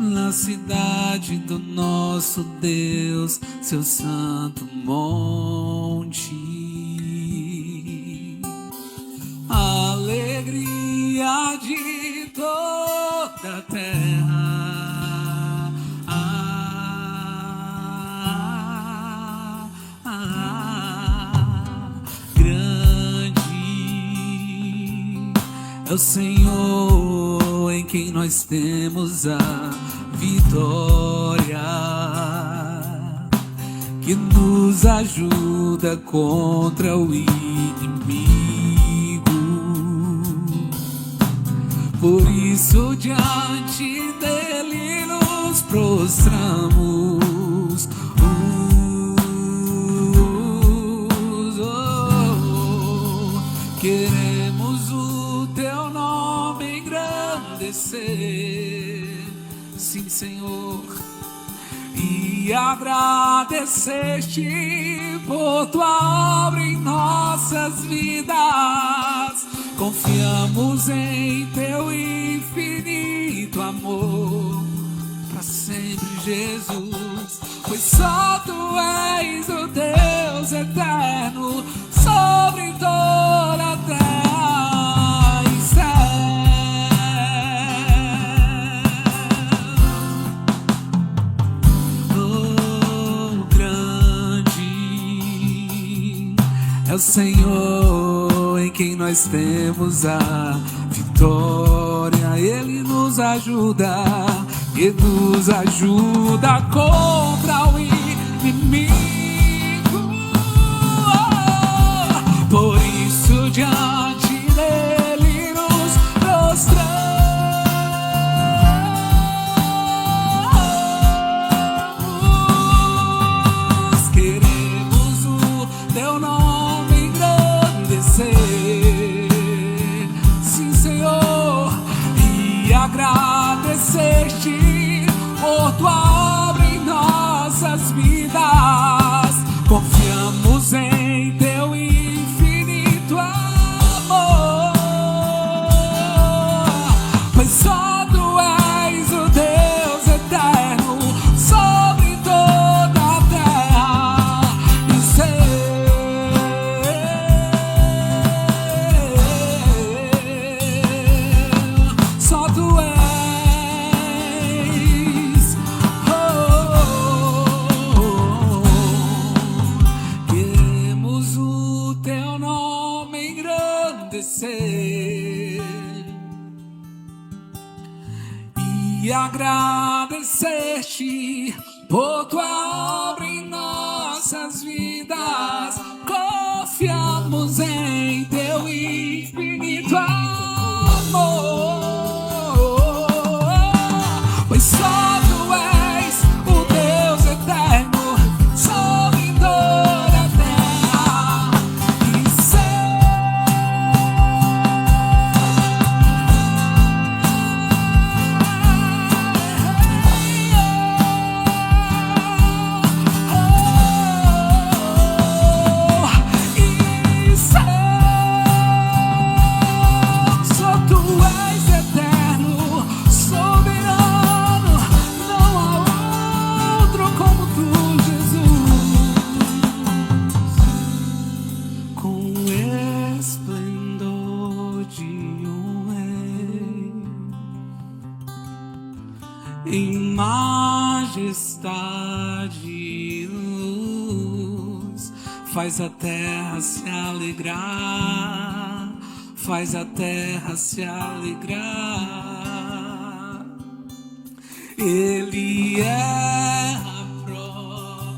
na cidade do nosso Deus, seu santo monte. Alegria de toda a terra. É o Senhor em quem nós temos a vitória, que nos ajuda contra o inimigo. Por isso diante dele nos prostramos. Queremos o teu nome engrandecer, sim, Senhor, e agradecer-te por tua obra em nossas vidas. Confiamos em teu infinito amor para sempre, Jesus, pois só tu és o Deus eterno sobre toda a terra e céu. Oh, grande é o Senhor em quem nós temos a vitória. Ele nos ajuda contra o inimigo. Por isso diante dele nos prostramos. Queremos o teu nome engrandecer, sim, Senhor, e agradecer-te por tua obra em nossas vidas. Confiamos em teu infinito amor, pois só tu és o Deus eterno sobre toda a terra e céu. Só tu és. Queremos o teu nome engrandecer e agradecer-te por tua obra em nossas vidas. Confiamos em teu infinito amor, pois só tu és o Deus eterno sobre toda a terra e só tu és eterno, soberano, não há outro como tu, Jesus. Com esplendor de rei, em majestade e luz, faz a terra se alegrar, faz a terra se alegrar. Ele é a própria.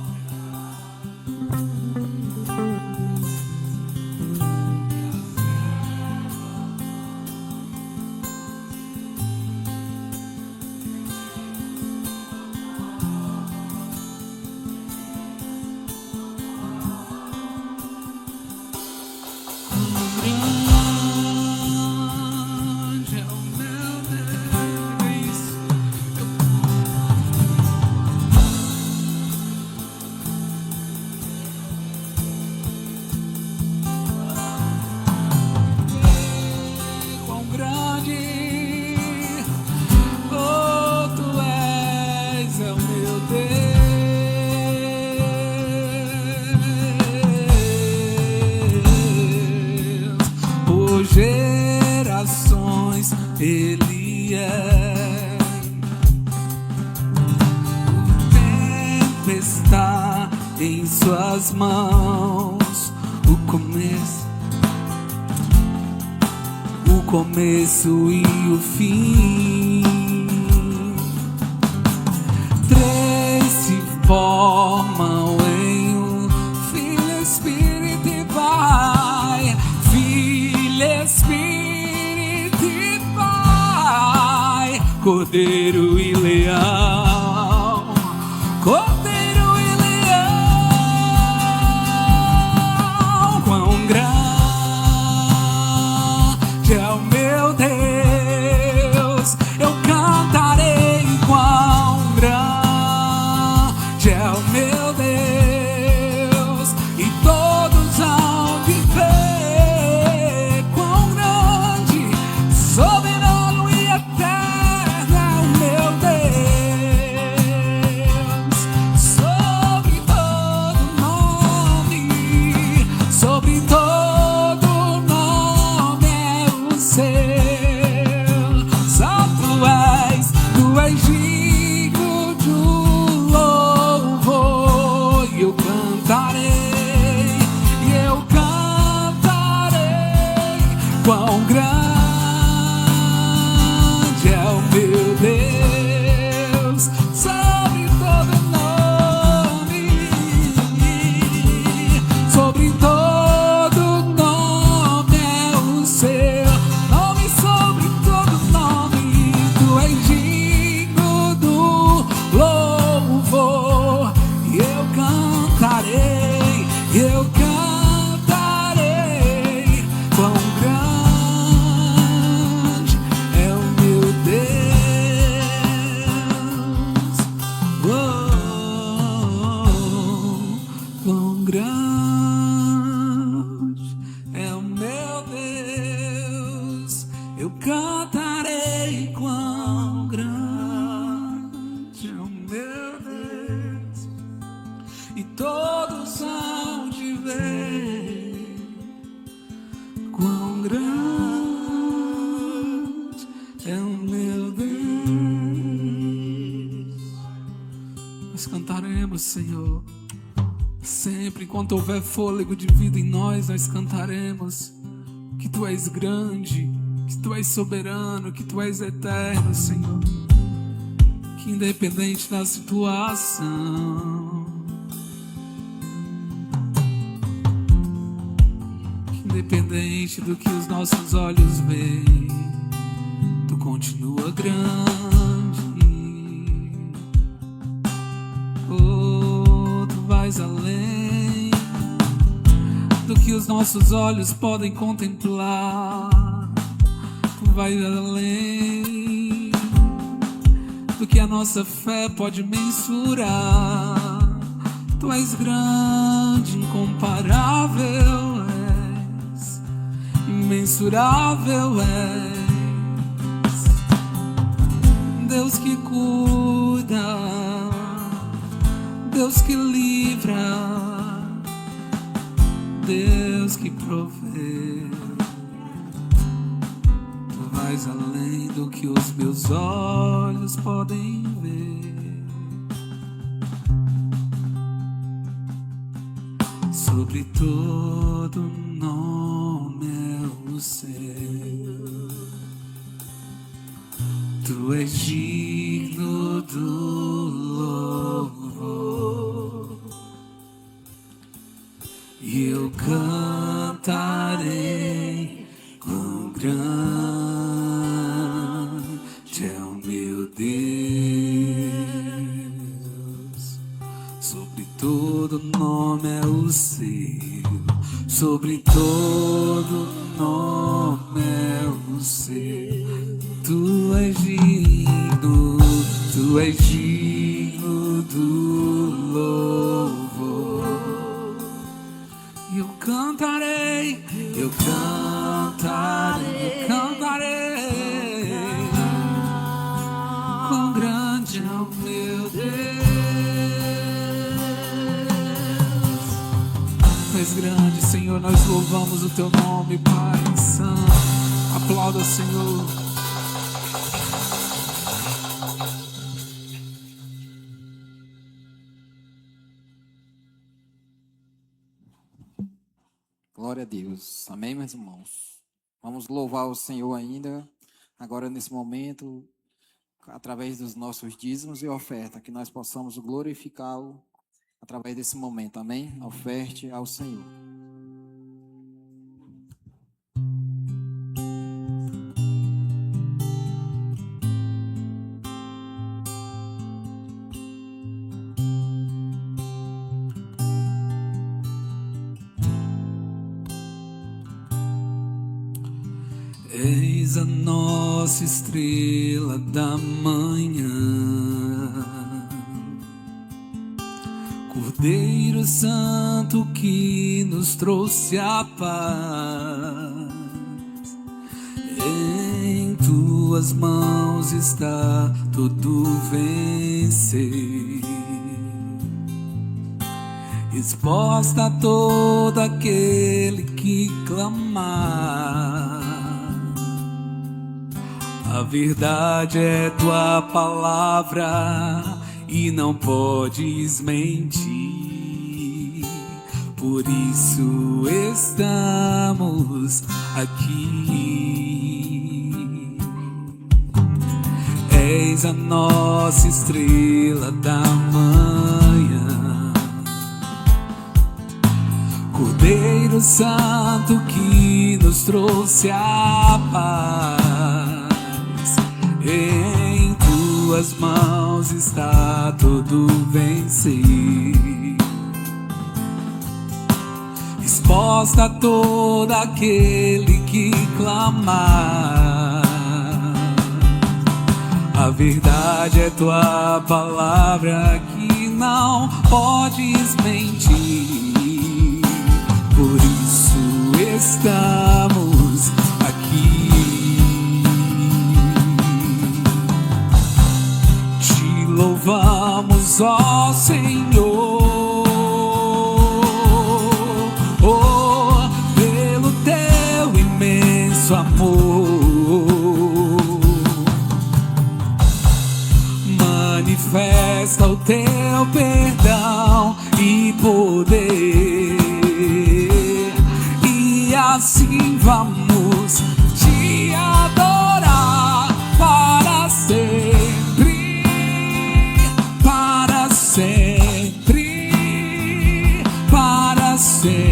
Grande é o meu Deus. Quão grande, oh, tu és. Ele é. O tempo está em suas mãos. O começo e o fim. Três se formam em um: Filho, Espírito e Pai. Filho, Espírito e Pai. Cordeiro e leão. Cordeiro e leão. Quão grande é o meu Deus, eu cantarei. Quão grande é o meu Deus, e todos hão de ver. Quão grande, soberano e eterno é o meu Deus. Sobre todo nome, sobre todo nome é o seu. Só tu és digno do louvor. E eu cantarei, quão grande é o meu Deus. Sobre todo nome, sobre todo nome é o seu nome. Sobre todo nome, tu és digno do louvor. E eu cantarei, quão grande é o meu Deus. Quão grande é o meu Deus. Eu cantarei. Quão grande é o meu Deus, e todos hão de ver. Quão grande é o meu Deus. Nós cantaremos, Senhor, sempre enquanto houver fôlego de vida em nós. Nós cantaremos que Tu és grande, que Tu és soberano, que Tu és eterno, Senhor. Que independente da situação, independente do que os nossos olhos veem, Tu continua grande. Oh, Tu vais além do que os nossos olhos podem contemplar. Tu vais além do que a nossa fé pode mensurar. Tu és grande, incomparável és, imensurável és. Deus que cuida, Deus que livra, Deus que provê. Tu vais além do que os meus olhos podem ver. Sobre todo nome é o seu. Tu és digno do louvor. E eu cantarei. Quão grande é o meu Deus. Sobre todo nome é o seu. Sobre todo nome é o seu. Tu és digno, Tu és digno do louvor. E eu cantarei, quão grande é o meu Deus. Tu és grande, Senhor, nós louvamos o Teu nome, Pai Santo. Aplauda, Senhor. Glória a Deus. Amém, meus irmãos? Vamos louvar o Senhor ainda, agora nesse momento, através dos nossos dízimos e oferta, que nós possamos glorificá-lo através desse momento. Amém? Oferte ao Senhor. Eis a nossa estrela da manhã, Cordeiro Santo que nos trouxe a paz. Em tuas mãos está todo vencer. Resposta a todo aquele que clamar. A verdade é tua palavra e não podes mentir. Por isso estamos aqui. És a nossa estrela da manhã, Cordeiro Santo que nos trouxe a paz. Em tuas mãos está todo vencer. Resposta a todo aquele que clamar. A verdade é tua palavra que não podes mentir. Por isso estamos aqui. Te louvamos, ó Senhor, pelo teu imenso amor. Manifesta o teu perdão e poder, e assim vamos te adorar para sempre, para sempre, para sempre.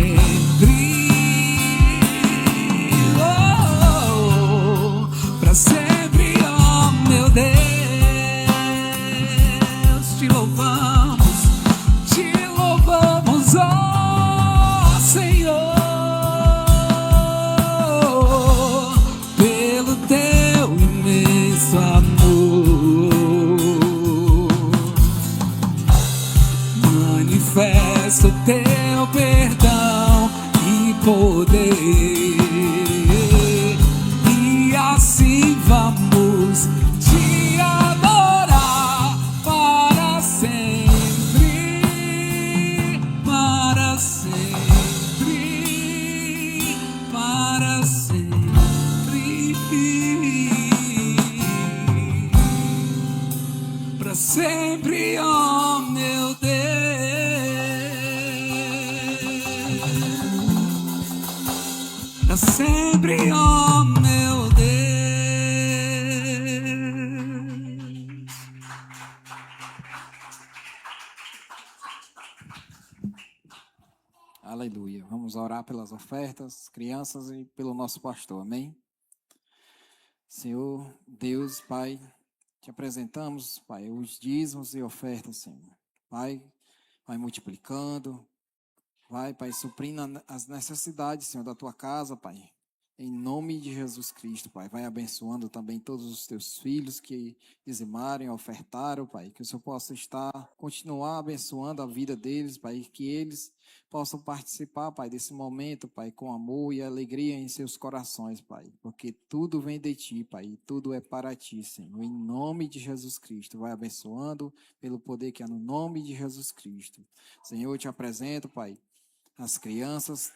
Para sempre, ó meu Deus. Te louvamos, ó Senhor, pelo teu imenso amor. Manifesta o teu perdão e poder, e assim vamos te adorar para sempre, para sempre, para sempre, para sempre, ó meu Deus, para sempre, ó meu Deus. Aleluia. Vamos orar pelas ofertas, crianças e pelo nosso pastor. Amém? Senhor, Deus, Pai, te apresentamos, Pai, os dízimos e ofertas, Senhor. Pai, vai multiplicando, vai, Pai, suprindo as necessidades, Senhor, da tua casa, Pai. Em nome de Jesus Cristo, Pai, vai abençoando também todos os teus filhos que dizimarem, ofertaram, Pai, que o Senhor possa continuar abençoando a vida deles, Pai, que eles possam participar, Pai, desse momento, Pai, com amor e alegria em seus corações, Pai, porque tudo vem de Ti, Pai, e tudo é para Ti, Senhor, em nome de Jesus Cristo, vai abençoando pelo poder que há no nome de Jesus Cristo. Senhor, eu te apresento, Pai, as crianças,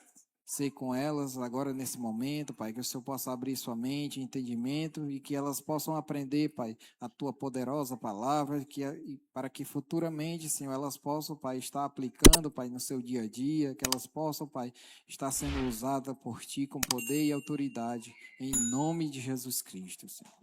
ser com elas agora nesse momento, Pai, que o Senhor possa abrir sua mente, entendimento e que elas possam aprender, Pai, a tua poderosa palavra, e para que futuramente, Senhor, elas possam, Pai, estar aplicando, Pai, no seu dia a dia, que elas possam, Pai, estar sendo usadas por Ti com poder e autoridade, em nome de Jesus Cristo, Senhor.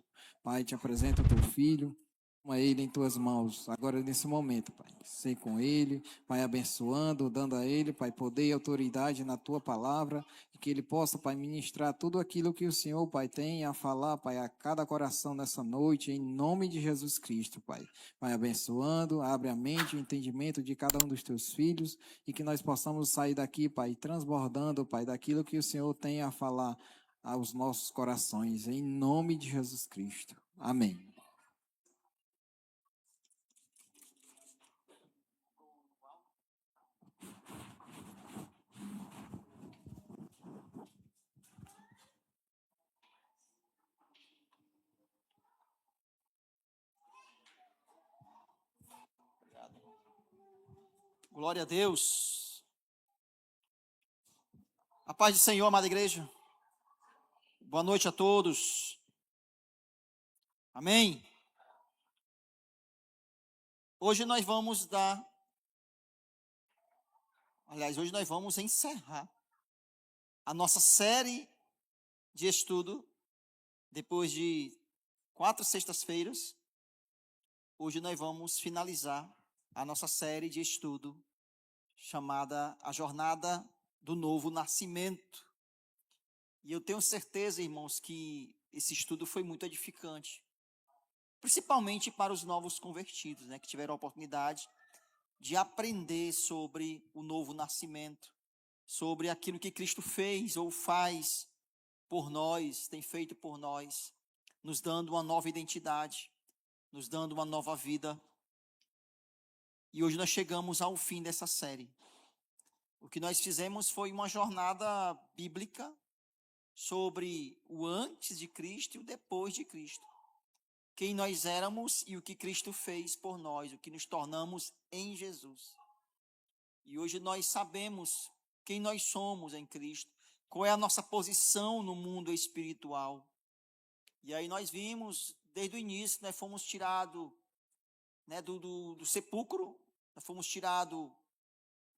Pai, te apresento o teu filho. Toma ele em tuas mãos, agora nesse momento, Pai. Sei com ele, Pai, abençoando, dando a ele, Pai, poder e autoridade na tua palavra, e que ele possa, Pai, ministrar tudo aquilo que o Senhor, Pai, tem a falar, Pai, a cada coração nessa noite, em nome de Jesus Cristo, Pai. Pai, abençoando, abre a mente, o entendimento de cada um dos teus filhos, e que nós possamos sair daqui, Pai, transbordando, Pai, daquilo que o Senhor tem a falar aos nossos corações, em nome de Jesus Cristo. Amém. Glória a Deus. A paz do Senhor, amada igreja. Boa noite a todos. Amém. Hoje nós vamos encerrar a nossa série de estudo, depois de 4 sextas-feiras. Hoje nós vamos finalizar a nossa série de estudo, chamada A Jornada do Novo Nascimento. E eu tenho certeza, irmãos, que esse estudo foi muito edificante, principalmente para os novos convertidos, né, que tiveram a oportunidade de aprender sobre o novo nascimento, sobre aquilo que Cristo fez ou faz por nós, tem feito por nós, nos dando uma nova identidade, nos dando uma nova vida. E hoje nós chegamos ao fim dessa série. O que nós fizemos foi uma jornada bíblica sobre o antes de Cristo e o depois de Cristo. Quem nós éramos e o que Cristo fez por nós, o que nos tornamos em Jesus. E hoje nós sabemos quem nós somos em Cristo, qual é a nossa posição no mundo espiritual. E aí nós vimos, desde o início, nós fomos tirados, né, do sepulcro, nós fomos tirados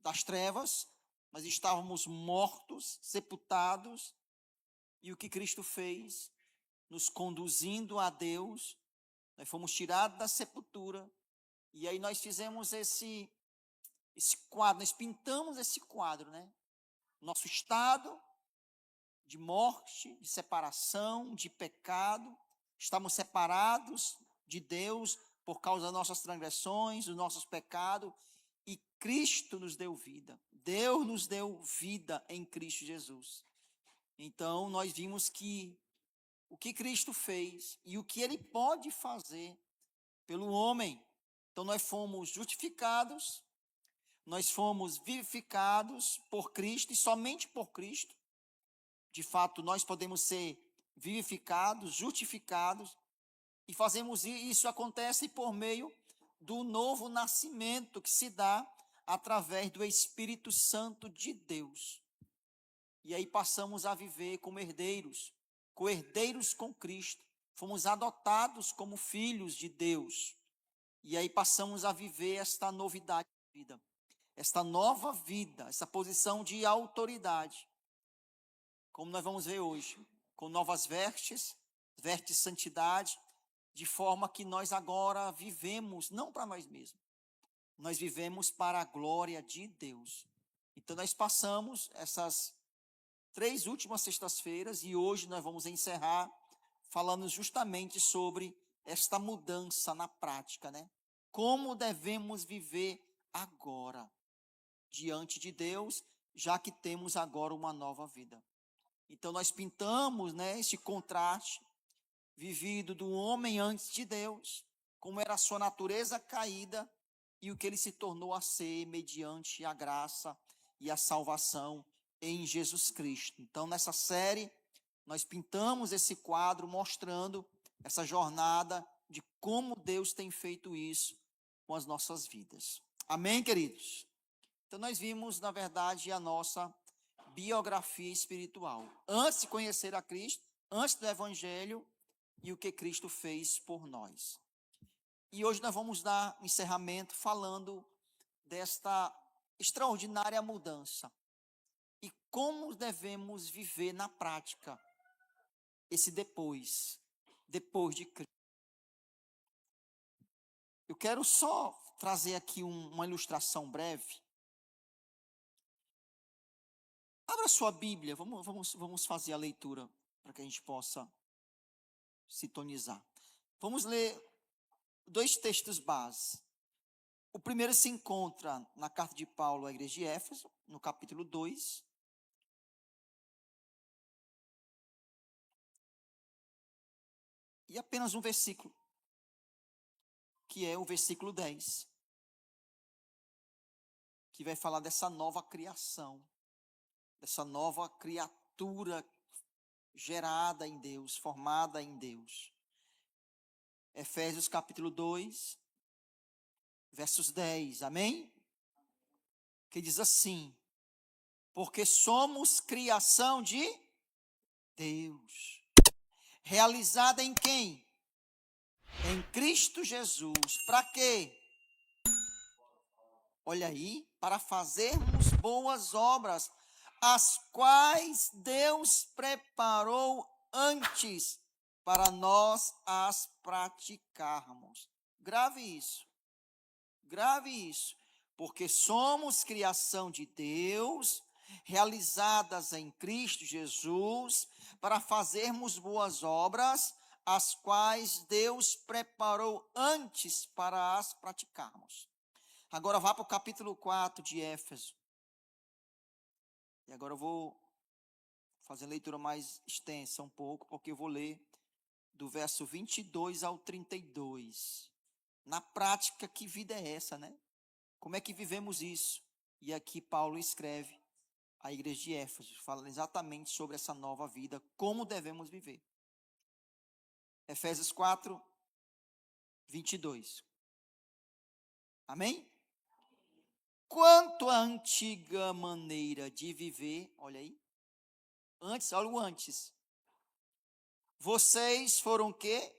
das trevas, nós estávamos mortos, sepultados, e o que Cristo fez, nos conduzindo a Deus, nós fomos tirados da sepultura, e aí nós fizemos esse quadro, nós pintamos esse quadro, né? Nosso estado de morte, de separação, de pecado, estamos separados de Deus por causa das nossas transgressões, dos nossos pecados, e Cristo nos deu vida. Deus nos deu vida em Cristo Jesus. Então, nós vimos que o que Cristo fez e o que Ele pode fazer pelo homem. Então, nós fomos justificados, nós fomos vivificados por Cristo e somente por Cristo. De fato, nós podemos ser vivificados, justificados, e fazemos isso acontece por meio do novo nascimento que se dá através do Espírito Santo de Deus. E aí passamos a viver como herdeiros, co-herdeiros com Cristo. Fomos adotados como filhos de Deus. E aí passamos a viver esta novidade de vida, esta nova vida, essa posição de autoridade. Como nós vamos ver hoje, com novas vestes de santidade, de forma que nós agora vivemos, não para nós mesmos, nós vivemos para a glória de Deus. Então nós passamos essas 3 últimas sextas-feiras e hoje nós vamos encerrar falando justamente sobre esta mudança na prática, né? Como devemos viver agora, diante de Deus, já que temos agora uma nova vida. Então nós pintamos, né, esse contraste vivido do homem antes de Deus, como era a sua natureza caída e o que ele se tornou a ser mediante a graça e a salvação em Jesus Cristo. Então, nessa série, nós pintamos esse quadro mostrando essa jornada de como Deus tem feito isso com as nossas vidas. Amém, queridos? Então, nós vimos, na verdade, a nossa biografia espiritual. Antes de conhecer a Cristo, antes do Evangelho e o que Cristo fez por nós. E hoje nós vamos dar um encerramento falando desta extraordinária mudança. E como devemos viver na prática esse depois de Cristo. Eu quero só trazer aqui uma ilustração breve. Abra sua Bíblia, vamos fazer a leitura para que a gente possa sintonizar. Vamos ler 2 textos base. O primeiro se encontra na carta de Paulo à igreja de Éfeso, no capítulo 2. E apenas um versículo, que é o versículo 10, que vai falar dessa nova criação, dessa nova criatura gerada em Deus, formada em Deus. Efésios capítulo 2, versos 10, amém? Que diz assim: porque somos criação de Deus, realizada em quem? Em Cristo Jesus. Para quê? Olha aí, para fazermos boas obras, as quais Deus preparou antes para nós as praticarmos. Grave isso. Grave isso. Porque somos criação de Deus, realizadas em Cristo Jesus, para fazermos boas obras, as quais Deus preparou antes para as praticarmos. Agora vá para o capítulo 4 de Éfeso. E agora eu vou fazer a leitura mais extensa um pouco, porque eu vou ler do verso 22 ao 32. Na prática, que vida é essa, né? Como é que vivemos isso? E aqui Paulo escreve à igreja de Éfeso, fala exatamente sobre essa nova vida, como devemos viver. Efésios 4, 22. Amém? Quanto à antiga maneira de viver, olha aí, antes, olha o antes. Vocês foram o quê?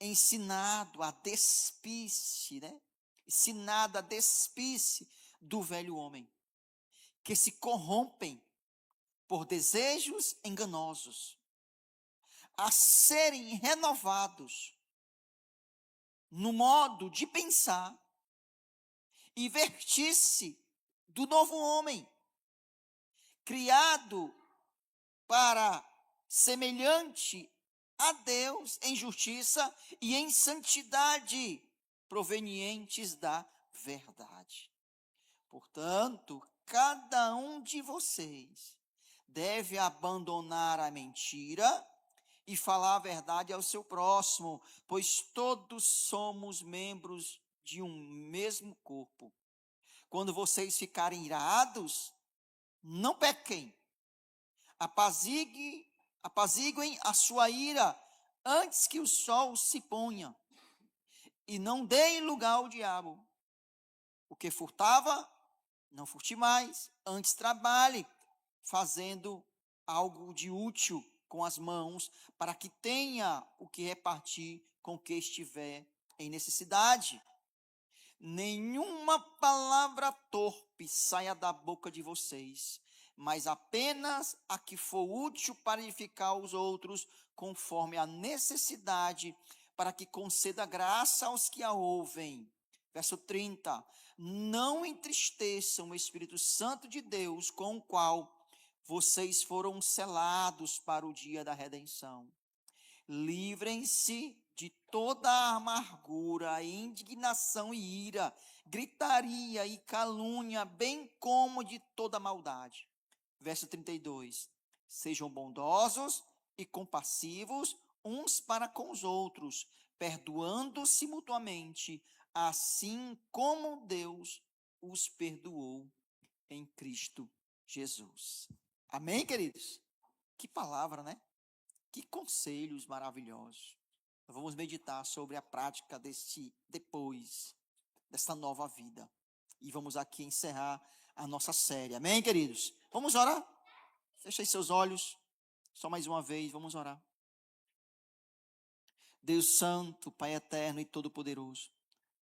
Ensinado a despir-se, né? Ensinado a despir-se do velho homem, que se corrompem por desejos enganosos, a serem renovados no modo de pensar e vestir-se do novo homem, criado para semelhante a Deus em justiça e em santidade, provenientes da verdade. Portanto, cada um de vocês deve abandonar a mentira e falar a verdade ao seu próximo, pois todos somos membros de um mesmo corpo. Quando vocês ficarem irados, não pequem. Apaziguem a sua ira antes que o sol se ponha. E não deem lugar ao diabo. O que furtava, não furte mais. Antes trabalhe, fazendo algo de útil com as mãos, para que tenha o que repartir com quem estiver em necessidade. Nenhuma palavra torpe saia da boca de vocês, mas apenas a que for útil para edificar os outros, conforme a necessidade, para que conceda graça aos que a ouvem. Verso 30. Não entristeçam o Espírito Santo de Deus, com o qual vocês foram selados para o dia da redenção. Livrem-se de toda a amargura, indignação e ira, gritaria e calúnia, bem como de toda maldade. Verso 32. Sejam bondosos e compassivos uns para com os outros, perdoando-se mutuamente, assim como Deus os perdoou em Cristo Jesus. Amém, queridos? Que palavra, né? Que conselhos maravilhosos. Vamos meditar sobre a prática desta nova vida. E vamos aqui encerrar a nossa série. Amém, queridos? Vamos orar? Feche aí seus olhos. Só mais uma vez, vamos orar. Deus Santo, Pai eterno e todo-poderoso,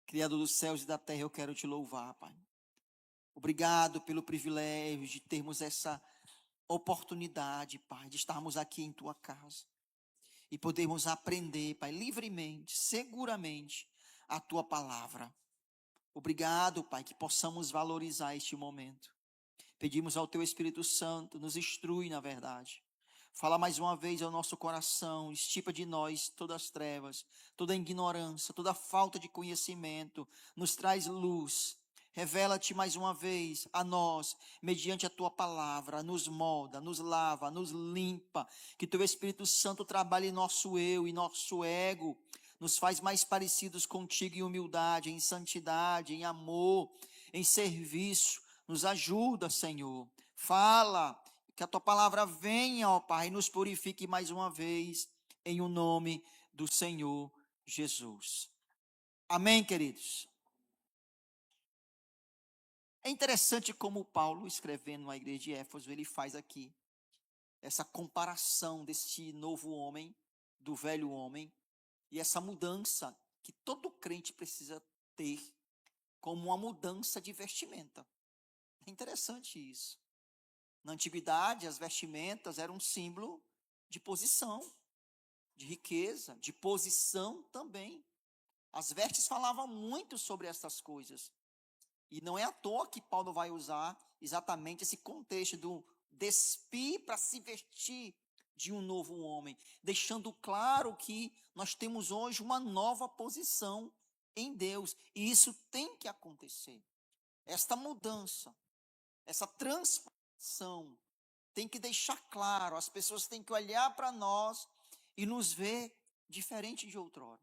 Criador dos céus e da terra, eu quero te louvar, Pai. Obrigado pelo privilégio de termos essa oportunidade, Pai, de estarmos aqui em Tua casa e podermos aprender, Pai, livremente, seguramente, a Tua palavra. Obrigado, Pai, que possamos valorizar este momento. Pedimos ao Teu Espírito Santo, nos instrui na verdade. Fala mais uma vez ao nosso coração, estipa de nós todas as trevas, toda a ignorância, toda a falta de conhecimento, nos traz luz. Revela-te mais uma vez a nós, mediante a Tua palavra, nos molda, nos lava, nos limpa, que Teu Espírito Santo trabalhe em nosso eu e nosso ego, nos faz mais parecidos contigo em humildade, em santidade, em amor, em serviço. Nos ajuda, Senhor. Fala, que a Tua palavra venha, ó Pai, e nos purifique mais uma vez, em o nome do Senhor Jesus. Amém, queridos? É interessante como Paulo, escrevendo à igreja de Éfeso, ele faz aqui essa comparação desse novo homem, do velho homem, e essa mudança que todo crente precisa ter, como uma mudança de vestimenta. É interessante isso. Na antiguidade, as vestimentas eram um símbolo de posição, de riqueza, de posição também. As vestes falavam muito sobre essas coisas. E não é à toa que Paulo vai usar exatamente esse contexto do despir para se vestir de um novo homem, deixando claro que nós temos hoje uma nova posição em Deus, e isso tem que acontecer. Esta mudança, essa transformação tem que deixar claro, as pessoas têm que olhar para nós e nos ver diferente de outrora.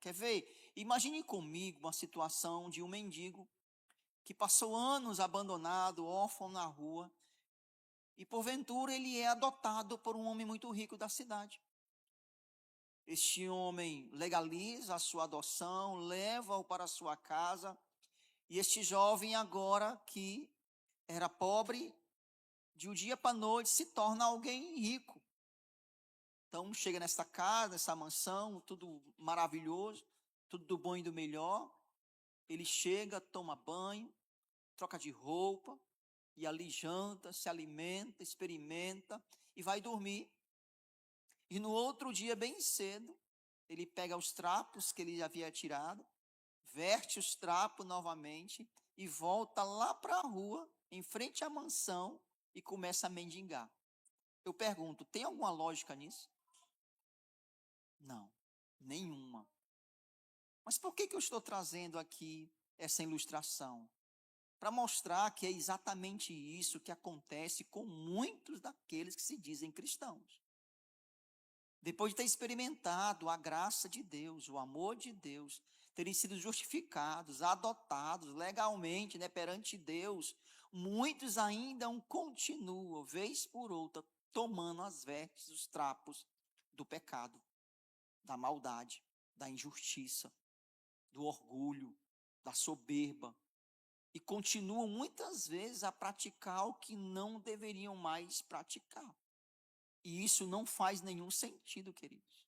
Quer ver? Imagine comigo uma situação de um mendigo que passou anos abandonado, órfão na rua, e porventura ele é adotado por um homem muito rico da cidade. Este homem legaliza a sua adoção, leva-o para a sua casa, e este jovem agora que era pobre, de um dia para a noite se torna alguém rico. Então chega nessa casa, nessa mansão, tudo maravilhoso, tudo do bom e do melhor. Ele chega, toma banho, troca de roupa, e ali janta, se alimenta, experimenta e vai dormir. E no outro dia, bem cedo, ele pega os trapos que ele havia tirado, veste os trapos novamente e volta lá para a rua, em frente à mansão, e começa a mendigar. Eu pergunto, tem alguma lógica nisso? Não, nenhuma. Mas por que eu estou trazendo aqui essa ilustração? Para mostrar que é exatamente isso que acontece com muitos daqueles que se dizem cristãos. Depois de ter experimentado a graça de Deus, o amor de Deus, terem sido justificados, adotados legalmente, perante Deus, muitos ainda continuam, vez por outra, tomando as vestes, os trapos do pecado, da maldade, da injustiça, do orgulho, da soberba, e continuam muitas vezes a praticar o que não deveriam mais praticar. E isso não faz nenhum sentido, queridos.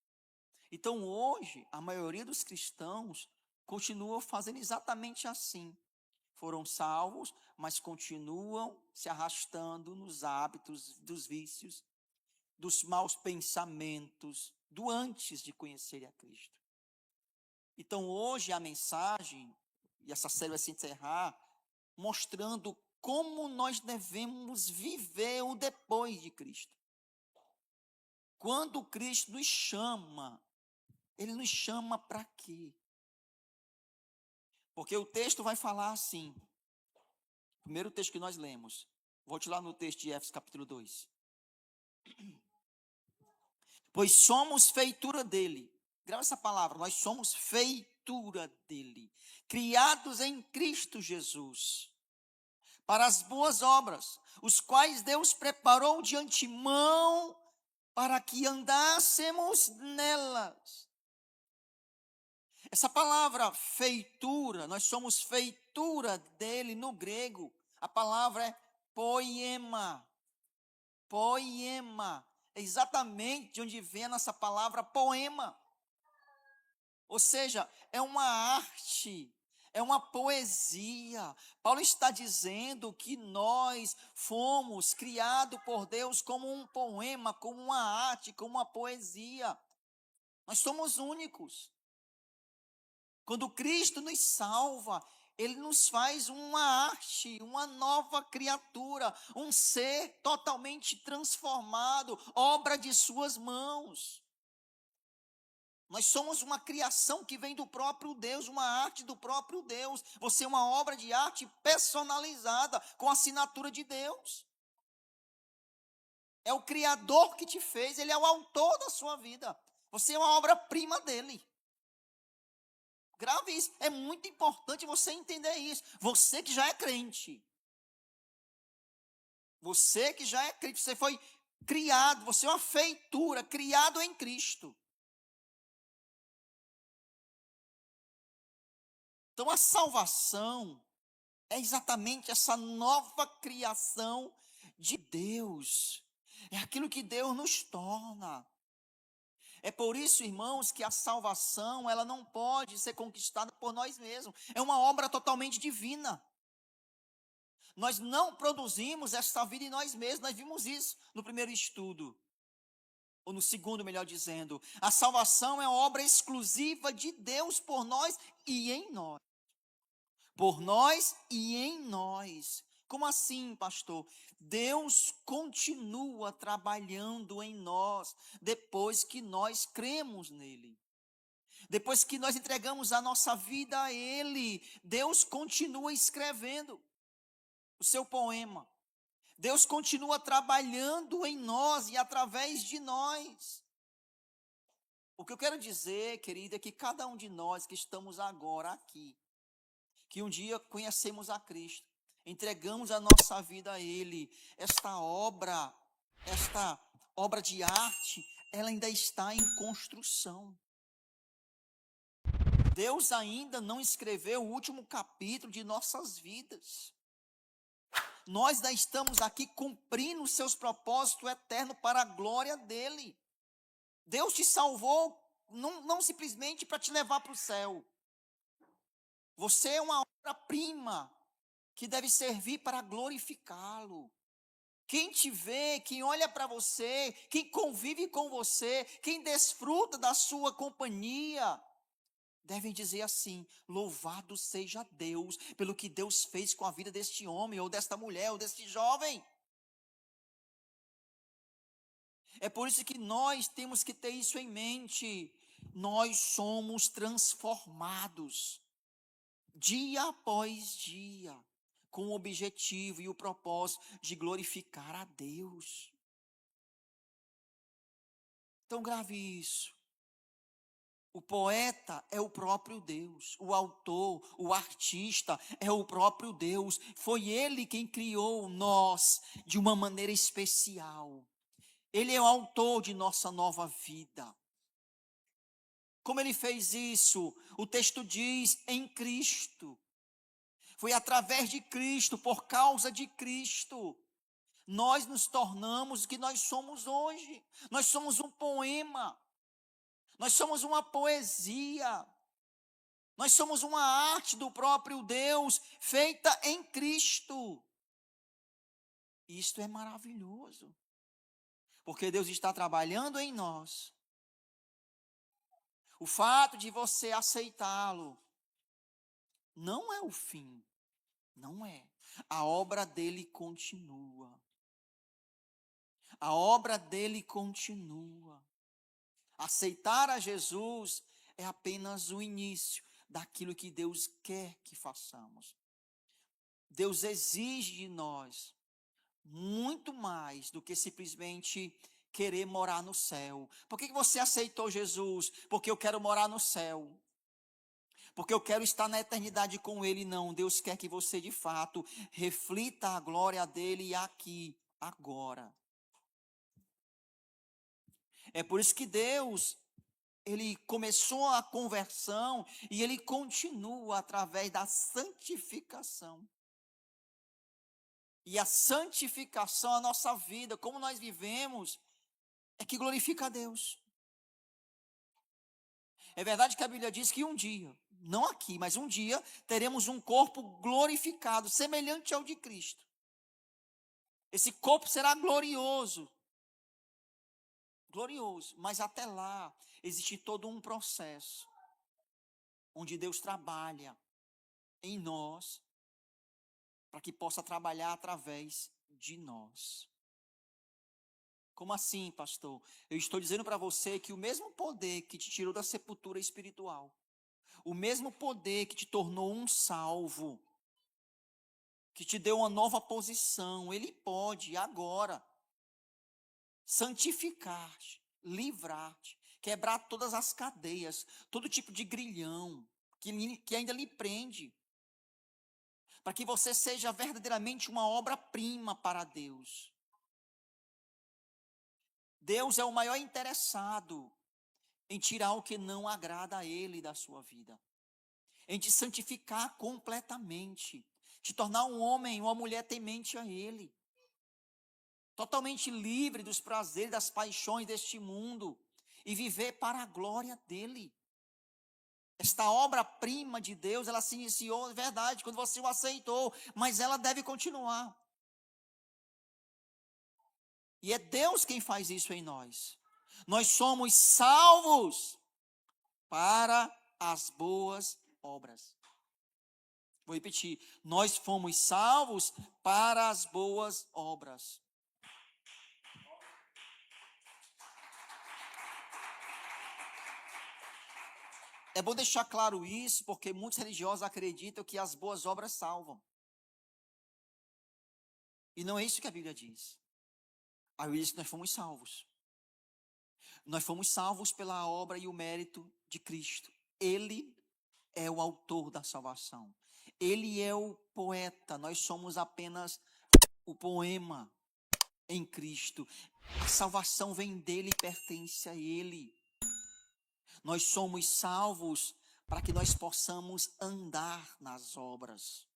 Então hoje, a maioria dos cristãos continua fazendo exatamente assim. Foram salvos, mas continuam se arrastando nos hábitos, dos vícios, dos maus pensamentos, do antes de conhecer a Cristo. Então hoje a mensagem, e essa série vai se encerrar, mostrando como nós devemos viver o depois de Cristo. Quando Cristo nos chama, Ele nos chama para quê? Porque o texto vai falar assim, o primeiro texto que nós lemos, volte lá no texto de Éfeso capítulo 2. Pois somos feitura dele, grava essa palavra, nós somos feitura dele, criados em Cristo Jesus, para as boas obras, os quais Deus preparou de antemão para que andássemos nelas. Essa palavra feitura, nós somos feitura dele no grego. A palavra é poema. Poema. É exatamente de onde vem a nossa palavra poema. Ou seja, é uma arte, é uma poesia. Paulo está dizendo que nós fomos criados por Deus como um poema, como uma arte, como uma poesia. Nós somos únicos. Quando Cristo nos salva, Ele nos faz uma arte, uma nova criatura, um ser totalmente transformado, obra de suas mãos. Nós somos uma criação que vem do próprio Deus, uma arte do próprio Deus. Você é uma obra de arte personalizada, com a assinatura de Deus. É o Criador que te fez, Ele é o autor da sua vida. Você é uma obra-prima dEle. Grave isso, é muito importante você entender isso. Você que já é crente. Você que já é crente, você foi criado, você é uma feitura, criado em Cristo. Então a salvação é exatamente essa nova criação de Deus. É aquilo que Deus nos torna. É por isso, irmãos, que a salvação, ela não pode ser conquistada por nós mesmos. É uma obra totalmente divina. Nós não produzimos esta vida em nós mesmos. Nós vimos isso no primeiro estudo. Ou no segundo, melhor dizendo. A salvação é uma obra exclusiva de Deus por nós e em nós. Por nós e em nós. Como assim, pastor? Deus continua trabalhando em nós depois que nós cremos nele. Depois que nós entregamos a nossa vida a Ele, Deus continua escrevendo o seu poema. Deus continua trabalhando em nós e através de nós. O que eu quero dizer, querida, é que cada um de nós que estamos agora aqui, que um dia conhecemos a Cristo, entregamos a nossa vida a Ele, esta obra de arte, ela ainda está em construção. Deus ainda não escreveu o último capítulo de nossas vidas. Nós ainda estamos aqui cumprindo os seus propósitos eternos para a glória dEle. Deus te salvou não simplesmente para te levar para o céu. Você é uma obra-prima que deve servir para glorificá-lo. Quem te vê, quem olha para você, quem convive com você, quem desfruta da sua companhia, devem dizer assim: louvado seja Deus pelo que Deus fez com a vida deste homem, ou desta mulher, ou deste jovem. É por isso que nós temos que ter isso em mente. Nós somos transformados, dia após dia, com o objetivo e o propósito de glorificar a Deus. Então grave isso. O poeta é o próprio Deus, o autor, o artista é o próprio Deus. Foi Ele quem criou nós de uma maneira especial. Ele é o autor de nossa nova vida. Como Ele fez isso? O texto diz: em Cristo. Foi através de Cristo, por causa de Cristo, nós nos tornamos o que nós somos hoje. Nós somos um poema. Nós somos uma poesia. Nós somos uma arte do próprio Deus, feita em Cristo. Isto é maravilhoso. Porque Deus está trabalhando em nós. O fato de você aceitá-lo não é o fim. Não é. A obra dele continua. A obra dele continua. Aceitar a Jesus é apenas o início daquilo que Deus quer que façamos. Deus exige de nós muito mais do que simplesmente querer morar no céu. Por que você aceitou Jesus? Porque eu quero morar no céu. Porque eu quero estar na eternidade com Ele. Não, Deus quer que você de fato reflita a glória dEle aqui, agora. É por isso que Deus ele começou a conversão e ele continua através da santificação. E a santificação, a nossa vida, como nós vivemos, é que glorifica a Deus. É verdade que a Bíblia diz que um dia, não aqui, mas um dia, teremos um corpo glorificado, semelhante ao de Cristo. Esse corpo será glorioso. Glorioso. Mas até lá, existe todo um processo, onde Deus trabalha em nós, para que possa trabalhar através de nós. Como assim, pastor? Eu estou dizendo para você que o mesmo poder que te tirou da sepultura espiritual, o mesmo poder que te tornou um salvo, que te deu uma nova posição, ele pode agora santificar-te, livrar-te, quebrar todas as cadeias, todo tipo de grilhão que ainda lhe prende, para que você seja verdadeiramente uma obra-prima para Deus. Deus é o maior interessado em tirar o que não agrada a Ele da sua vida, em te santificar completamente, te tornar um homem, uma mulher temente a Ele, totalmente livre dos prazeres, das paixões deste mundo, e viver para a glória dEle. Esta obra-prima de Deus, ela se iniciou, é verdade, quando você o aceitou, mas ela deve continuar. E é Deus quem faz isso em nós. Nós somos salvos para as boas obras. Vou repetir. Nós fomos salvos para as boas obras. É bom deixar claro isso, porque muitos religiosos acreditam que as boas obras salvam. E não é isso que a Bíblia diz. A Bíblia diz que nós fomos salvos. Nós fomos salvos pela obra e o mérito de Cristo. Ele é o autor da salvação. Ele é o poeta. Nós somos apenas o poema em Cristo. A salvação vem dele e pertence a ele. Nós somos salvos para que nós possamos andar nas obras.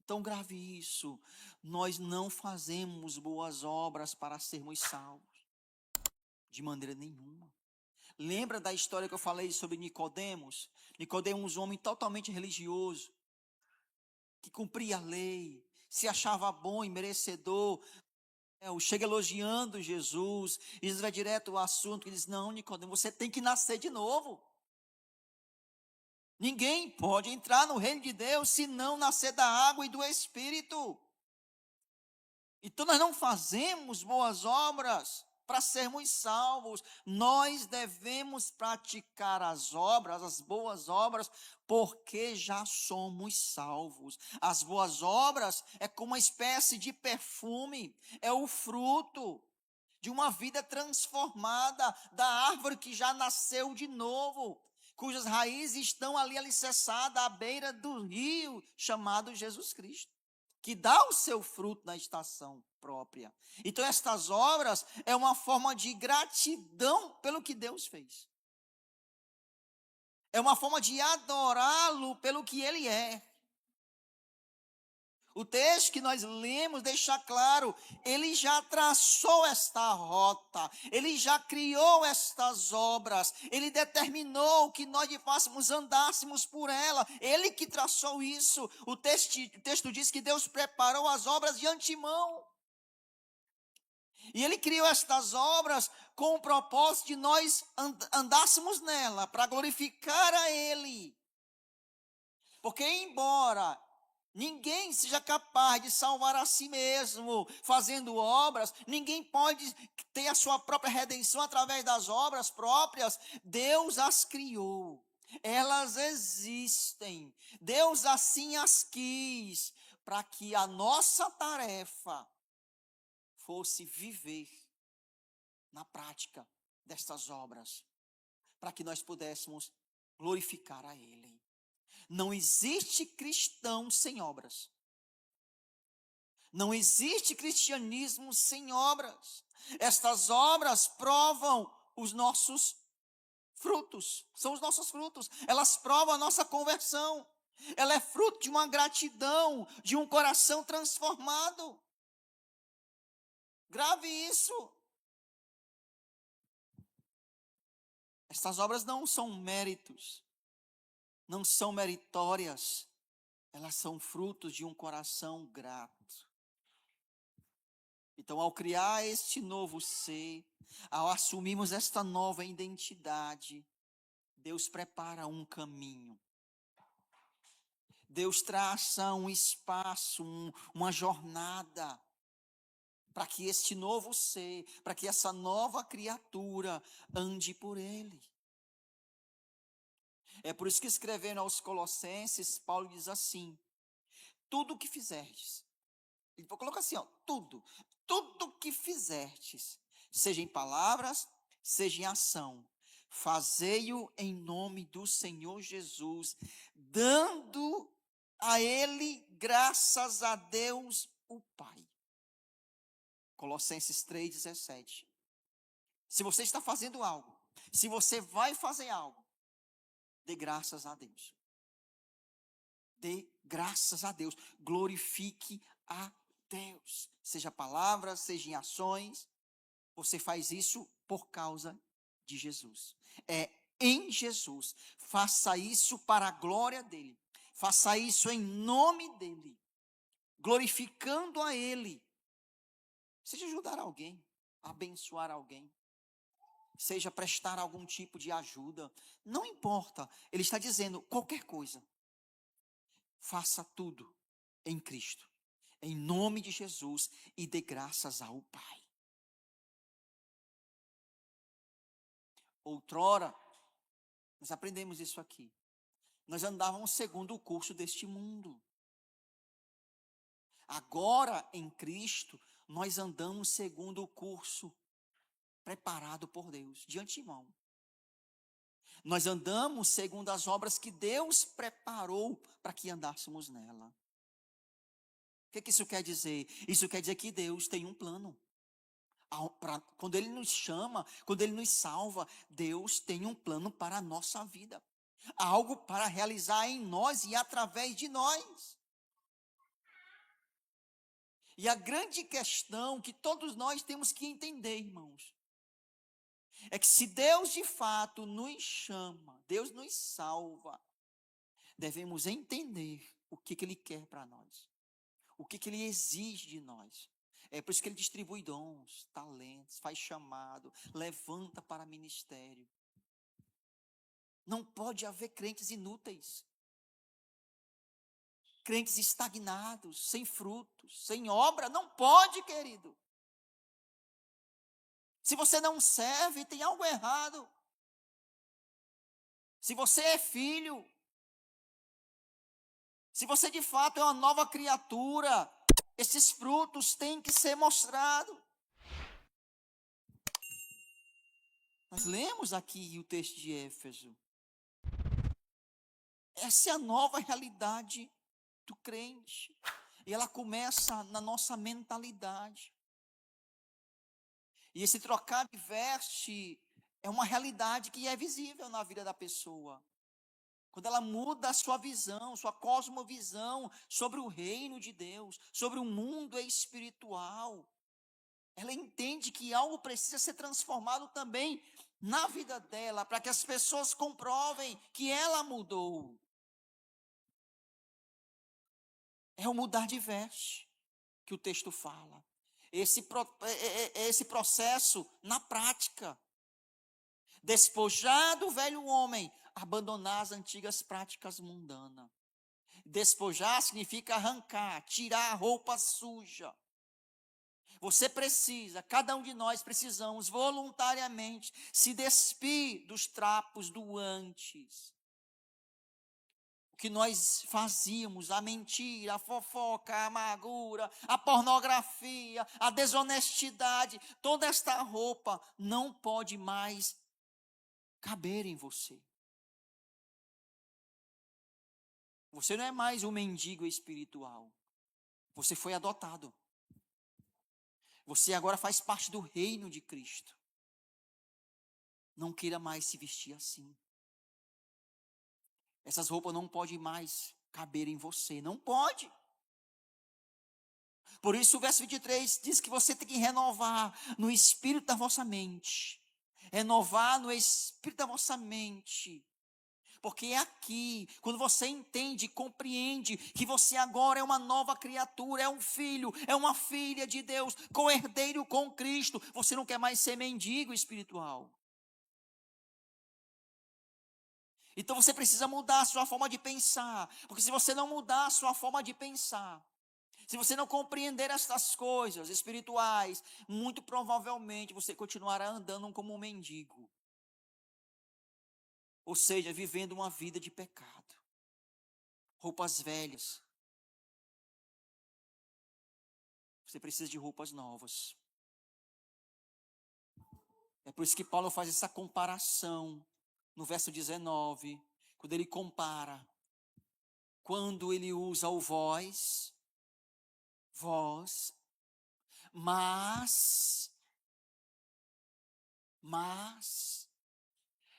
Então grave isso. Nós não fazemos boas obras para sermos salvos. De maneira nenhuma. Lembra da história que eu falei sobre Nicodemos? Nicodemos, um homem totalmente religioso, que cumpria a lei, se achava bom e merecedor, chega elogiando Jesus, e Jesus vai direto ao assunto, e diz, não, Nicodemos, você tem que nascer de novo. Ninguém pode entrar no reino de Deus se não nascer da água e do Espírito. Então nós não fazemos boas obras para sermos salvos. Nós devemos praticar as obras, as boas obras, porque já somos salvos. As boas obras é como uma espécie de perfume, é o fruto de uma vida transformada, da árvore que já nasceu de novo, cujas raízes estão ali alicerçadas à beira do rio chamado Jesus Cristo, que dá o seu fruto na estação própria. Então estas obras é uma forma de gratidão pelo que Deus fez. É uma forma de adorá-lo pelo que ele é. O texto que nós lemos deixa claro, ele já traçou esta rota, ele já criou estas obras, ele determinou que nós de fácemos andássemos por ela, ele que traçou isso. O texto diz que Deus preparou as obras de antemão. E ele criou estas obras com o propósito de nós andássemos nela, para glorificar a ele. Porque embora ninguém seja capaz de salvar a si mesmo fazendo obras, ninguém pode ter a sua própria redenção através das obras próprias. Deus as criou, elas existem, Deus assim as quis, para que a nossa tarefa fosse viver na prática destas obras, para que nós pudéssemos glorificar a Ele. Não existe cristão sem obras. Não existe cristianismo sem obras. Estas obras provam os nossos frutos, são os nossos frutos. Elas provam a nossa conversão. Ela é fruto de uma gratidão, de um coração transformado. Grave isso. Estas obras não são méritos, não são meritórias, elas são frutos de um coração grato. Então, ao criar este novo ser, ao assumirmos esta nova identidade, Deus prepara um caminho. Deus traça um espaço, uma jornada, para que este novo ser, para que essa nova criatura ande por ele. É por isso que escrevendo aos Colossenses, Paulo diz assim: tudo o que fizerdes, ele coloca assim, tudo que fizerdes, seja em palavras, seja em ação, fazei-o em nome do Senhor Jesus, dando a ele graças a Deus o Pai. Colossenses 3,17. Se você está fazendo algo, se você vai fazer algo, dê graças a Deus. Dê graças a Deus. Glorifique a Deus. Seja palavras, seja em ações. Você faz isso por causa de Jesus. É em Jesus. Faça isso para a glória dele. Faça isso em nome dele. Glorificando a ele. Seja ajudar alguém, abençoar alguém, seja prestar algum tipo de ajuda, não importa, ele está dizendo qualquer coisa, faça tudo em Cristo, em nome de Jesus, e dê graças ao Pai. Outrora, nós aprendemos isso aqui, nós andávamos segundo o curso deste mundo. Agora, em Cristo, nós andamos segundo o curso preparado por Deus, de antemão. Nós andamos segundo as obras que Deus preparou para que andássemos nela. O que isso quer dizer? Isso quer dizer que Deus tem um plano. Quando Ele nos chama, quando Ele nos salva, Deus tem um plano para a nossa vida. Algo para realizar em nós e através de nós. E a grande questão que todos nós temos que entender, irmãos, é que se Deus de fato nos chama, Deus nos salva, devemos entender o que Ele quer para nós, o que Ele exige de nós. É por isso que Ele distribui dons, talentos, faz chamado, levanta para ministério. Não pode haver crentes inúteis, crentes estagnados, sem frutos, sem obra, não pode, querido. Se você não serve, tem algo errado. Se você é filho, se você de fato é uma nova criatura, esses frutos têm que ser mostrados. Nós lemos aqui o texto de Éfeso. Essa é a nova realidade do crente. E ela começa na nossa mentalidade. E esse trocar de veste é uma realidade que é visível na vida da pessoa. Quando ela muda a sua visão, sua cosmovisão sobre o reino de Deus, sobre o mundo espiritual, ela entende que algo precisa ser transformado também na vida dela, para que as pessoas comprovem que ela mudou. É o mudar de veste que o texto fala. Esse processo na prática. Despojar do velho homem, abandonar as antigas práticas mundanas. Despojar significa arrancar, tirar a roupa suja. Você precisa, cada um de nós precisamos voluntariamente se despir dos trapos do antes. O que nós fazíamos, a mentira, a fofoca, a amargura, a pornografia, a desonestidade, toda esta roupa não pode mais caber em você. Você não é mais um mendigo espiritual. Você foi adotado. Você agora faz parte do reino de Cristo. Não queira mais se vestir assim. Essas roupas não podem mais caber em você. Não pode. Por isso o verso 23 diz que você tem que renovar no espírito da vossa mente. Renovar no espírito da vossa mente. Porque é aqui, quando você entende, compreende que você agora é uma nova criatura, é um filho, é uma filha de Deus, co-herdeiro com Cristo, você não quer mais ser mendigo espiritual. Então você precisa mudar a sua forma de pensar, porque se você não mudar a sua forma de pensar, se você não compreender estas coisas espirituais, muito provavelmente você continuará andando como um mendigo. Ou seja, vivendo uma vida de pecado. Roupas velhas. Você precisa de roupas novas. É por isso que Paulo faz essa comparação no verso 19, quando ele compara, quando ele usa o vós, mas,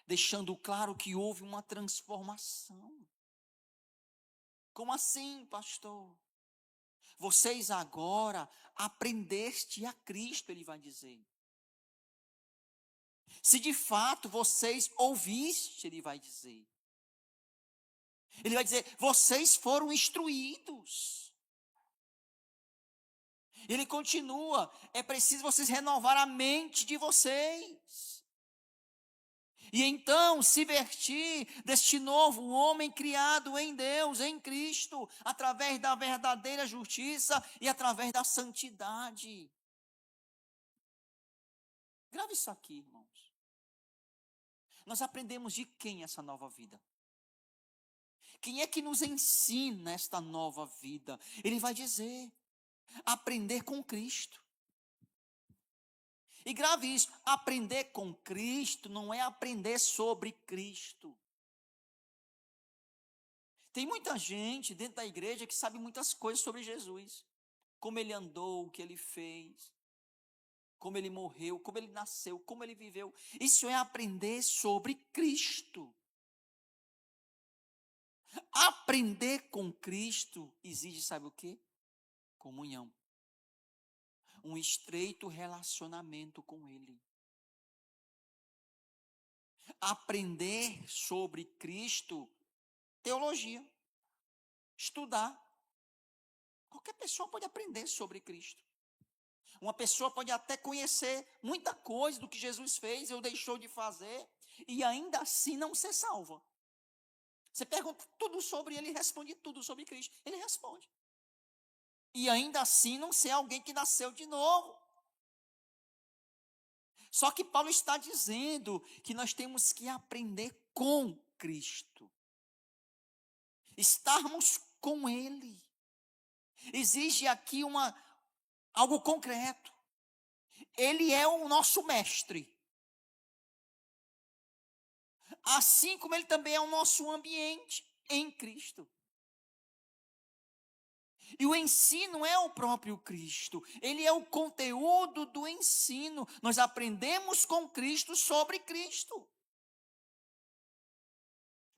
deixando claro que houve uma transformação. Como assim, pastor? Vocês agora aprendeste a Cristo, ele vai dizer. Se de fato vocês ouviste, ele vai dizer. Ele vai dizer, vocês foram instruídos. Ele continua, é preciso vocês renovar a mente de vocês. E então se vestir deste novo homem criado em Deus, em Cristo, através da verdadeira justiça e através da santidade. Grave isso aqui, irmãos. Nós aprendemos de quem essa nova vida? Quem é que nos ensina esta nova vida? Ele vai dizer, aprender com Cristo. E grave isso, aprender com Cristo não é aprender sobre Cristo. Tem muita gente dentro da igreja que sabe muitas coisas sobre Jesus. Como ele andou, o que ele fez, como ele morreu, como ele nasceu, como ele viveu. Isso é aprender sobre Cristo. Aprender com Cristo exige, sabe o quê? Comunhão. Um estreito relacionamento com Ele. Aprender sobre Cristo, teologia, estudar. Qualquer pessoa pode aprender sobre Cristo. Uma pessoa pode até conhecer muita coisa do que Jesus fez ou deixou de fazer, e ainda assim não ser salva. Você pergunta tudo sobre ele, responde tudo sobre Cristo. Ele responde. E ainda assim não ser alguém que nasceu de novo. Só que Paulo está dizendo que nós temos que aprender com Cristo. Estarmos com Ele. Exige aqui algo concreto. Ele é o nosso mestre. Assim como Ele também é o nosso ambiente em Cristo. E o ensino é o próprio Cristo. Ele é o conteúdo do ensino. Nós aprendemos com Cristo sobre Cristo.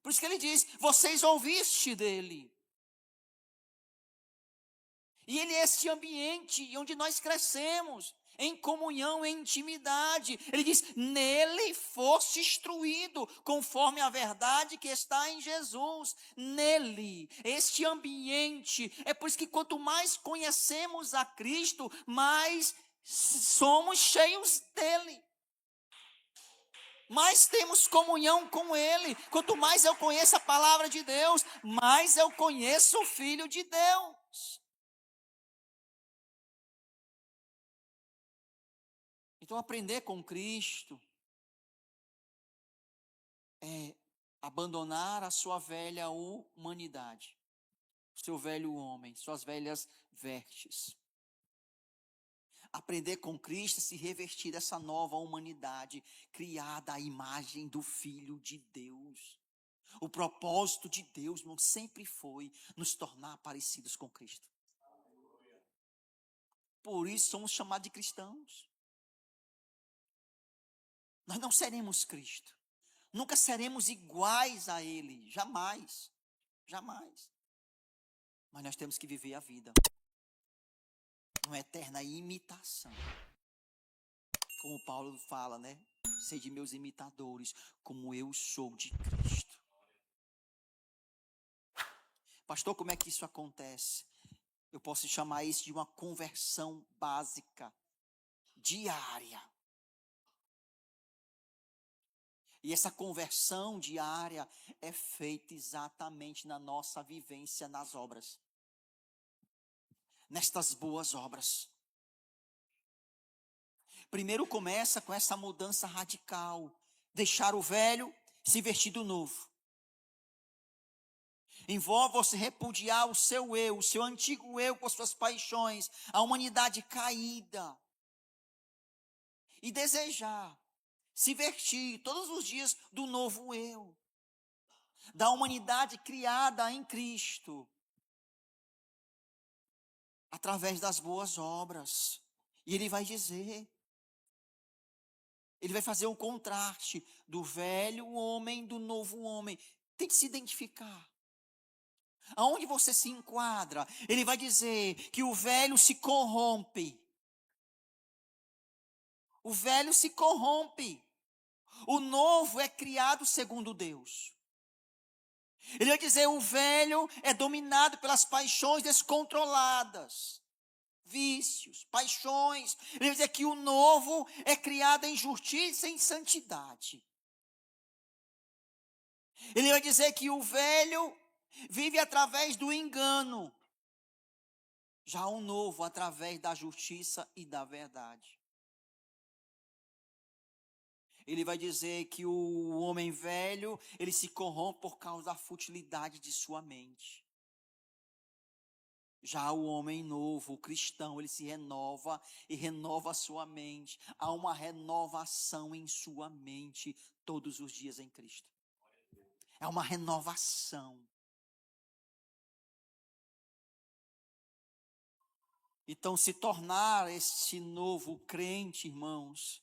Por isso que ele diz, vocês ouviste dele. E ele é este ambiente onde nós crescemos, em comunhão, em intimidade. Ele diz, nele foste instruído, conforme a verdade que está em Jesus. Nele, este ambiente. É por isso que quanto mais conhecemos a Cristo, mais somos cheios dele. Mais temos comunhão com Ele. Quanto mais eu conheço a palavra de Deus, mais eu conheço o Filho de Deus. Então, aprender com Cristo é abandonar a sua velha humanidade, seu velho homem, suas velhas vestes. Aprender com Cristo é se revestir dessa nova humanidade, criada à imagem do Filho de Deus. O propósito de Deus, irmão, sempre foi nos tornar parecidos com Cristo. Por isso somos chamados de cristãos. Nós não seremos Cristo. Nunca seremos iguais a Ele. Jamais. Jamais. Mas nós temos que viver a vida uma eterna imitação. Como Paulo fala, né? Sede meus imitadores, como eu sou de Cristo. Pastor, como é que isso acontece? Eu posso chamar isso de uma conversão básica, diária. E essa conversão diária é feita exatamente na nossa vivência nas obras. Nestas boas obras. Primeiro começa com essa mudança radical. Deixar o velho, se vestir do novo. Envolve você repudiar o seu antigo eu com suas paixões, a humanidade caída. E desejar se vestir todos os dias do novo eu. Da humanidade criada em Cristo. Através das boas obras. E ele vai dizer, ele vai fazer um contraste do velho homem, do novo homem. Tem que se identificar. Aonde você se enquadra? Ele vai dizer que o velho se corrompe. O velho se corrompe. O novo é criado segundo Deus. Ele vai dizer, o velho é dominado pelas paixões descontroladas. Vícios, paixões. Ele vai dizer que o novo é criado em justiça e em santidade. Ele vai dizer que o velho vive através do engano. Já o novo através da justiça e da verdade. Ele vai dizer que o homem velho, ele se corrompe por causa da futilidade de sua mente. Já o homem novo, o cristão, ele se renova e renova a sua mente. Há uma renovação em sua mente todos os dias em Cristo. É uma renovação. Então, se tornar este novo crente, irmãos,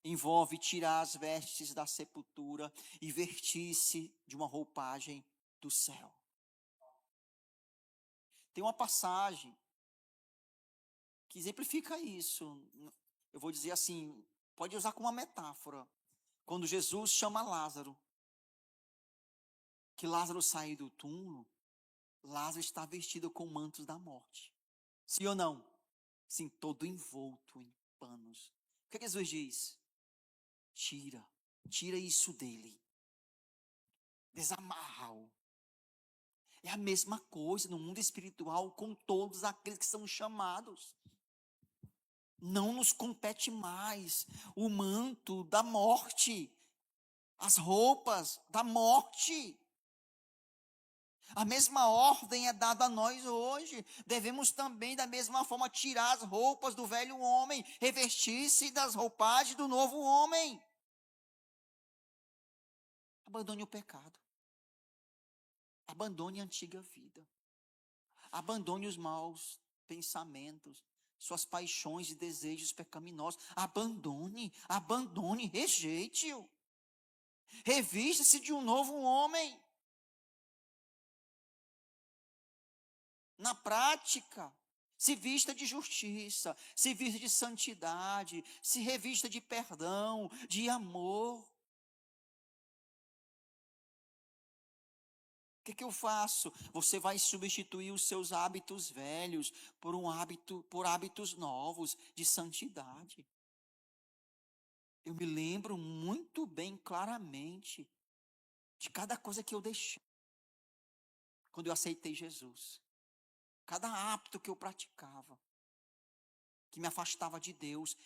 envolve tirar as vestes da sepultura e vestir-se de uma roupagem do céu. Tem uma passagem que exemplifica isso. Eu vou dizer assim, pode usar como uma metáfora. Quando Jesus chama Lázaro, que Lázaro saiu do túmulo, Lázaro está vestido com mantos da morte. Sim ou não? Sim, todo envolto em panos. O que Jesus diz? Tira isso dele. Desamarra-o. É a mesma coisa no mundo espiritual com todos aqueles que são chamados. Não nos compete mais o manto da morte, as roupas da morte. A mesma ordem é dada a nós hoje. Devemos também, da mesma forma, tirar as roupas do velho homem, revestir-se das roupagens do novo homem. Abandone o pecado. Abandone a antiga vida. Abandone os maus pensamentos, suas paixões e desejos pecaminosos. Abandone, rejeite-o. Revista-se de um novo homem. Na prática, se vista de justiça, se vista de santidade, se revista de perdão, de amor. O que eu faço? Você vai substituir os seus hábitos velhos por hábitos novos de santidade. Eu me lembro muito bem, claramente, de cada coisa que eu deixei quando eu aceitei Jesus. Cada hábito que eu praticava, que me afastava de Deus.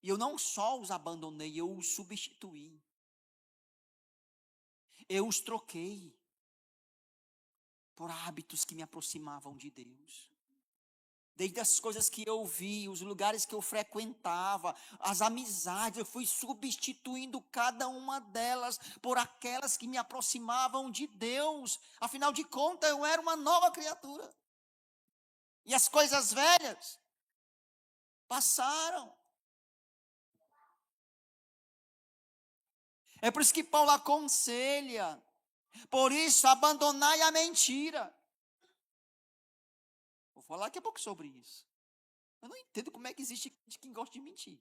E eu não só os abandonei, eu os substituí. Eu os troquei por hábitos que me aproximavam de Deus. Desde as coisas que eu vi, os lugares que eu frequentava, as amizades, eu fui substituindo cada uma delas por aquelas que me aproximavam de Deus. Afinal de contas, eu era uma nova criatura. E as coisas velhas passaram. É por isso que Paulo aconselha. Por isso, abandonai a mentira. Vou falar daqui a pouco sobre isso. Eu não entendo como é que existe de quem gosta de mentir.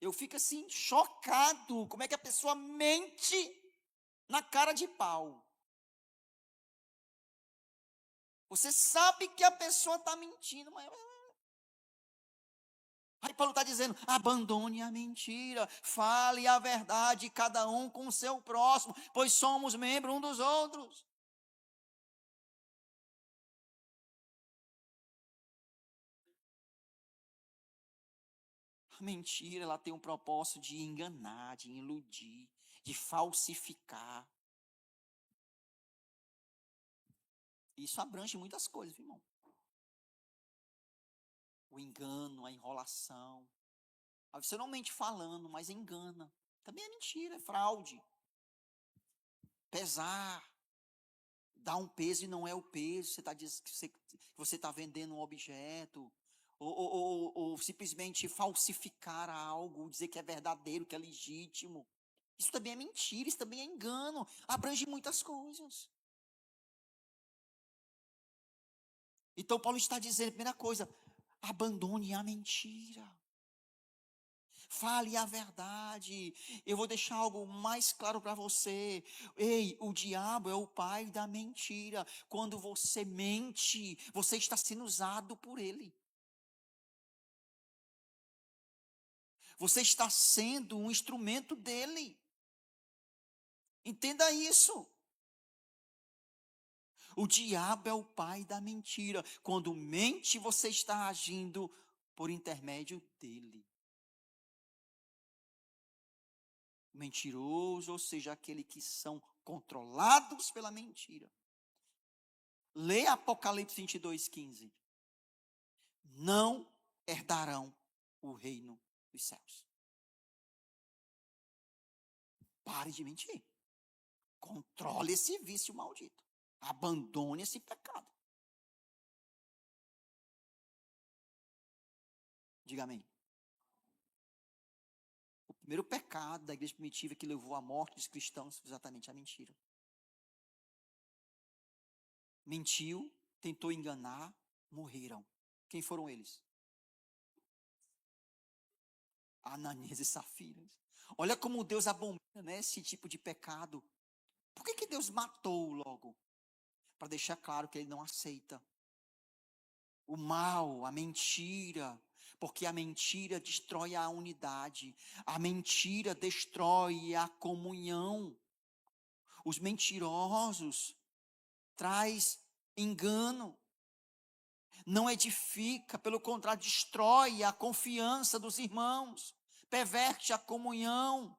Eu fico assim, chocado. Como é que a pessoa mente na cara de pau? Você sabe que a pessoa está mentindo, mas... Aí Paulo está dizendo, abandone a mentira, fale a verdade, cada um com o seu próximo, pois somos membros um dos outros. A mentira, ela tem um propósito de enganar, de iludir, de falsificar. Isso abrange muitas coisas, irmão. O engano, a enrolação. Você não mente falando, mas engana. Também é mentira, é fraude. Pesar. Dar um peso e não é o peso. Você está dizendo que você está vendendo um objeto. Ou simplesmente falsificar algo, dizer que é verdadeiro, que é legítimo. Isso também é mentira, isso também é engano. Abrange muitas coisas. Então Paulo está dizendo, primeira coisa, abandone a mentira. Fale a verdade. Eu vou deixar algo mais claro para você. Ei, o diabo é o pai da mentira. Quando você mente, você está sendo usado por ele. Você está sendo um instrumento dele. Entenda isso. O diabo é o pai da mentira. Quando mente, você está agindo por intermédio dele. Mentiroso, ou seja, aquele que são controlados pela mentira. Lê Apocalipse 22:15. Não herdarão o reino dos céus. Pare de mentir. Controle esse vício maldito. Abandone esse pecado. Diga amém. O primeiro pecado da igreja primitiva que levou à morte dos cristãos foi exatamente a mentira. Mentiu, tentou enganar, morreram. Quem foram eles? Ananias e Safiras. Olha como Deus abomina, né, esse tipo de pecado. Por que Deus matou logo? Para deixar claro que ele não aceita o mal, a mentira, porque a mentira destrói a unidade, a mentira destrói a comunhão. Os mentirosos traz engano, não edifica, pelo contrário, destrói a confiança dos irmãos, perverte a comunhão,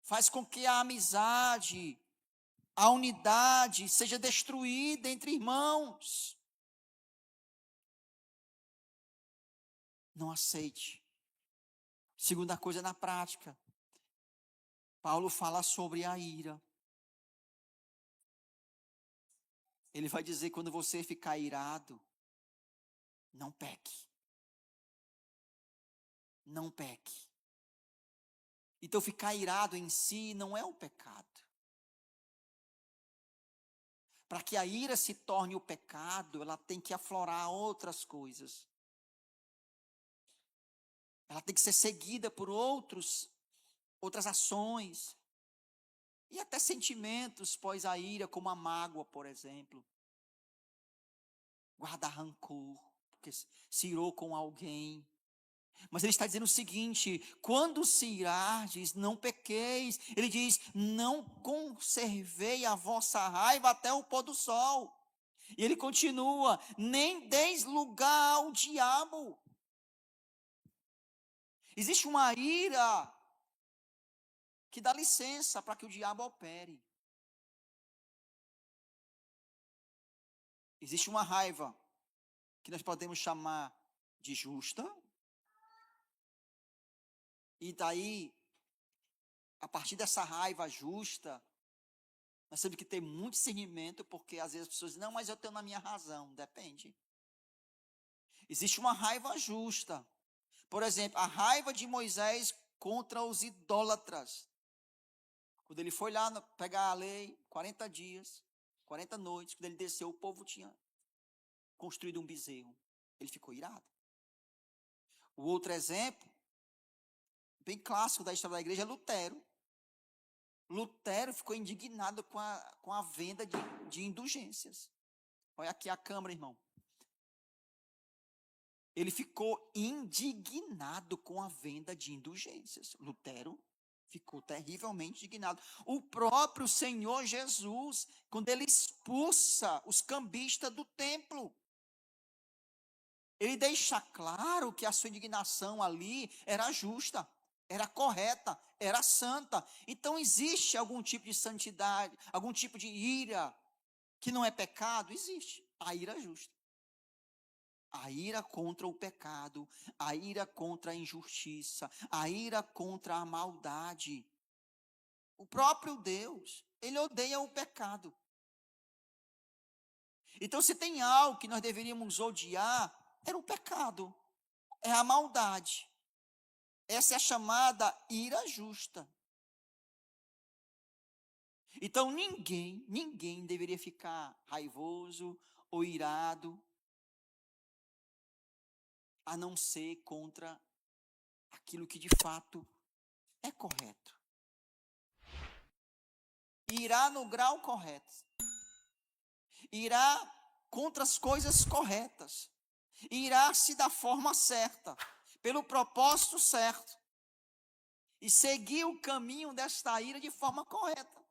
faz com que a amizade, a unidade seja destruída entre irmãos. Não aceite. Segunda coisa, na prática, Paulo fala sobre a ira. Ele vai dizer, quando você ficar irado, não peque. Não peque. Então, ficar irado em si não é um pecado. Para que a ira se torne o pecado, ela tem que aflorar outras coisas. Ela tem que ser seguida por outras ações. E até sentimentos pós a ira, como a mágoa, por exemplo. Guardar rancor, porque se irou com alguém. Mas ele está dizendo o seguinte, quando se irardes, não pequeis. Ele diz, não conservei a vossa raiva até o pôr do sol. E ele continua, nem deis lugar ao diabo. Existe uma ira que dá licença para que o diabo opere. Existe uma raiva que nós podemos chamar de justa. E daí, a partir dessa raiva justa, nós temos que ter muito discernimento, porque às vezes as pessoas dizem, não, mas eu tenho na minha razão. Depende. Existe uma raiva justa. Por exemplo, a raiva de Moisés contra os idólatras. Quando ele foi lá pegar a lei, 40 dias, 40 noites, quando ele desceu, o povo tinha construído um bezerro. Ele ficou irado. O outro exemplo, bem clássico da história da igreja, é Lutero. Lutero ficou indignado com a venda de indulgências. Olha aqui a câmera, irmão. Ele ficou indignado com a venda de indulgências. Lutero ficou terrivelmente indignado. O próprio Senhor Jesus, quando ele expulsa os cambistas do templo, ele deixa claro que a sua indignação ali era justa, era correta, era santa. Então existe algum tipo de santidade, algum tipo de ira que não é pecado? Existe a ira justa. A ira contra o pecado, a ira contra a injustiça, a ira contra a maldade. O próprio Deus, ele odeia o pecado. Então, se tem algo que nós deveríamos odiar, era o pecado, é a maldade. Essa é a chamada ira justa. Então, ninguém deveria ficar raivoso ou irado, a não ser contra aquilo que de fato é correto. Irá no grau correto. Irá contra as coisas corretas. Irá-se da forma certa, pelo propósito certo. E seguir o caminho desta ira de forma correta.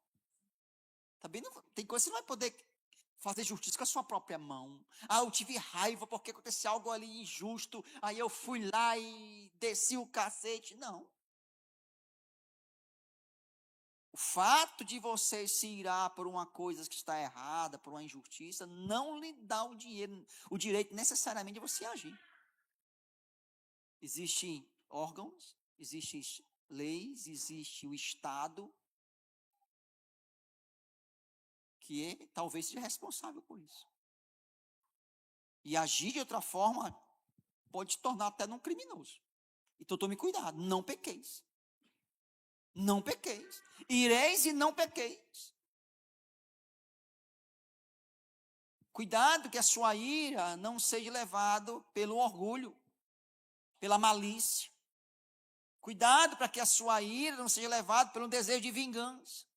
Também não, tem coisa que você não vai poder fazer justiça com a sua própria mão. Eu tive raiva porque aconteceu algo ali injusto, aí eu fui lá e desci o cacete. Não. O fato de você se irar por uma coisa que está errada, por uma injustiça, não lhe dá o direito necessariamente de você agir. Existem órgãos, existem leis, existe o Estado, que talvez seja responsável por isso. E agir de outra forma pode te tornar até um criminoso. Então tome cuidado, não pequeis. Não pequeis. Ireis e não pequeis. Cuidado que a sua ira não seja levado pelo orgulho, pela malícia. Cuidado para que a sua ira não seja levada pelo desejo de vingança.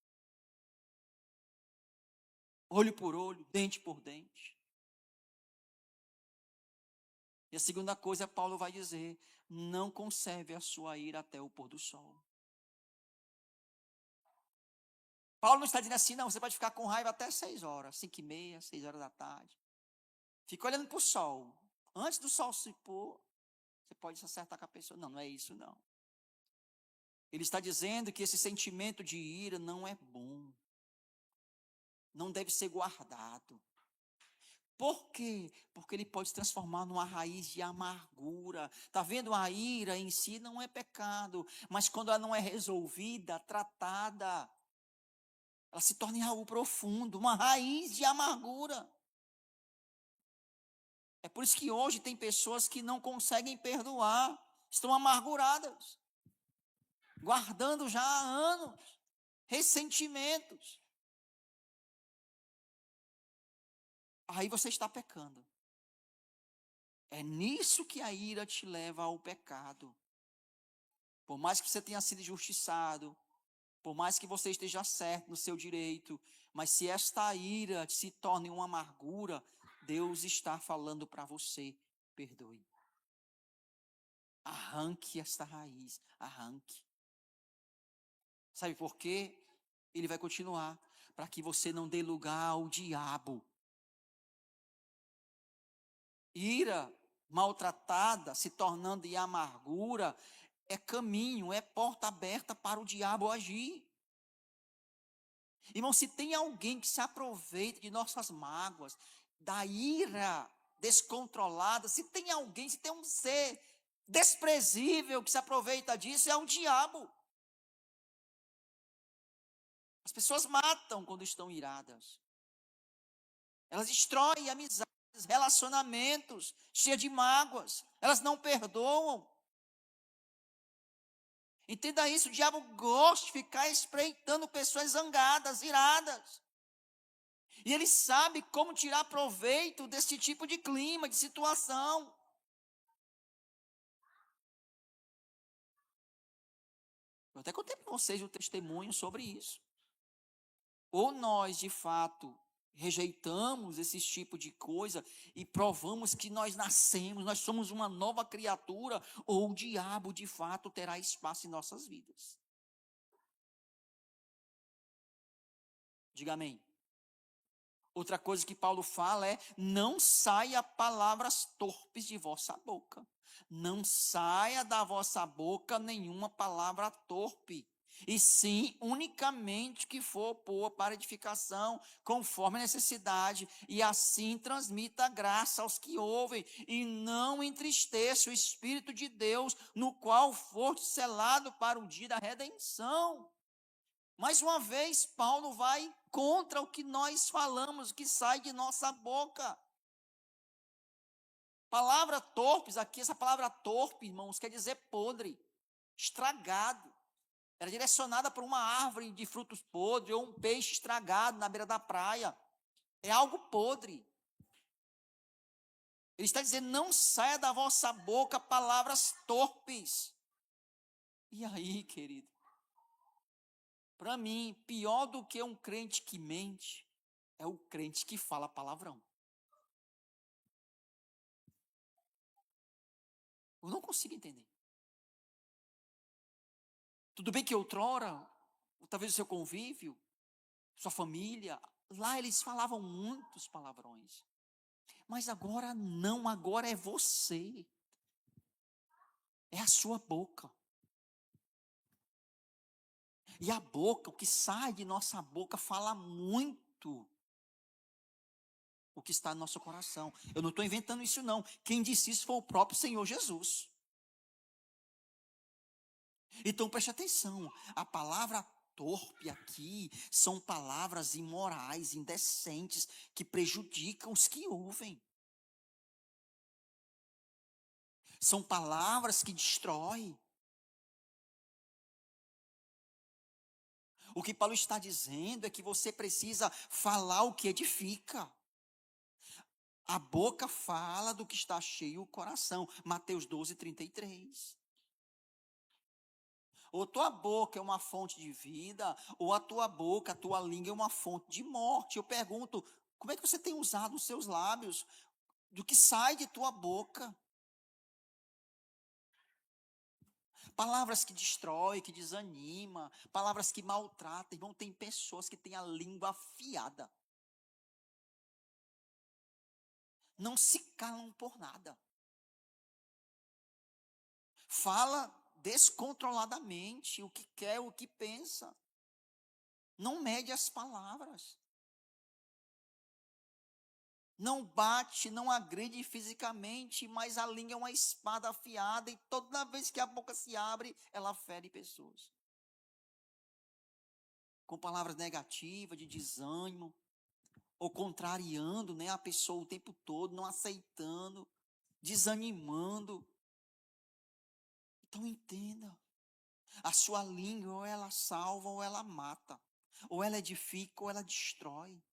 Olho por olho, dente por dente. E a segunda coisa, Paulo vai dizer, não conserve a sua ira até o pôr do sol. Paulo não está dizendo assim, não, você pode ficar com raiva até 6 horas, 5h30, 6 horas da tarde. Fica olhando para o sol. Antes do sol se pôr, você pode se acertar com a pessoa. Não, não é isso não. Ele está dizendo que esse sentimento de ira não é bom. Não deve ser guardado. Por quê? Porque ele pode se transformar numa raiz de amargura. Está vendo? A ira em si não é pecado, mas quando ela não é resolvida, tratada, ela se torna em algo profundo, uma raiz de amargura. É por isso que hoje tem pessoas que não conseguem perdoar, estão amarguradas, guardando já há anos ressentimentos. Aí você está pecando. É nisso que a ira te leva ao pecado. Por mais que você tenha sido injustiçado, por mais que você esteja certo no seu direito, mas se esta ira se torne uma amargura, Deus está falando para você, perdoe. Arranque esta raiz, arranque. Sabe por quê? Ele vai continuar, para que você não dê lugar ao diabo. Ira maltratada, se tornando em amargura, é caminho, é porta aberta para o diabo agir. Irmão, se tem alguém que se aproveita de nossas mágoas, da ira descontrolada, se tem alguém, se tem um ser desprezível que se aproveita disso, é o diabo. As pessoas matam quando estão iradas. Elas destroem amizades, relacionamentos, cheias de mágoas. Elas não perdoam. Entenda isso, o diabo gosta de ficar espreitando pessoas zangadas, iradas. E ele sabe como tirar proveito desse tipo de clima, de situação. Eu até contei para vocês um testemunho sobre isso. Ou nós, de fato, rejeitamos esse tipo de coisa e provamos que nós nascemos, nós somos uma nova criatura, ou o diabo, de fato, terá espaço em nossas vidas. Diga amém. Outra coisa que Paulo fala é: não saia palavras torpes de vossa boca. Não saia da vossa boca nenhuma palavra torpe. E sim, unicamente que for boa para edificação, conforme a necessidade, e assim transmita graça aos que ouvem, e não entristeça o Espírito de Deus, no qual foste selado para o dia da redenção. Mais uma vez, Paulo vai contra o que nós falamos, o que sai de nossa boca. Palavra torpes, aqui essa palavra torpe, irmãos, quer dizer podre, estragado. Era direcionada para uma árvore de frutos podres ou um peixe estragado na beira da praia. É algo podre. Ele está dizendo: não saia da vossa boca palavras torpes. E aí, querido? Para mim, pior do que um crente que mente é o crente que fala palavrão. Eu não consigo entender. Tudo bem que outrora, ou talvez o seu convívio, sua família, lá eles falavam muitos palavrões. Mas agora não, agora é você. É a sua boca. E a boca, o que sai de nossa boca, fala muito o que está no nosso coração. Eu não estou inventando isso não. Quem disse isso foi o próprio Senhor Jesus. Então preste atenção, a palavra torpe aqui são palavras imorais, indecentes, que prejudicam os que ouvem. São palavras que destroem. O que Paulo está dizendo é que você precisa falar o que edifica. A boca fala do que está cheio o coração. Mateus 12:33. Ou tua boca é uma fonte de vida, ou a tua boca, a tua língua é uma fonte de morte. Eu pergunto, como é que você tem usado os seus lábios? Do que sai de tua boca? Palavras que destrói, que desanima, palavras que maltratam. Irmão, tem pessoas que têm a língua afiada. Não se calam por nada. Fala descontroladamente o que quer, o que pensa. Não mede as palavras. Não bate, não agride fisicamente, mas a língua é uma espada afiada e toda vez que a boca se abre, ela fere pessoas. Com palavras negativas, de desânimo, ou contrariando, né, a pessoa o tempo todo, não aceitando, desanimando. Então entenda, a sua língua ou ela salva ou ela mata, ou ela edifica ou ela destrói.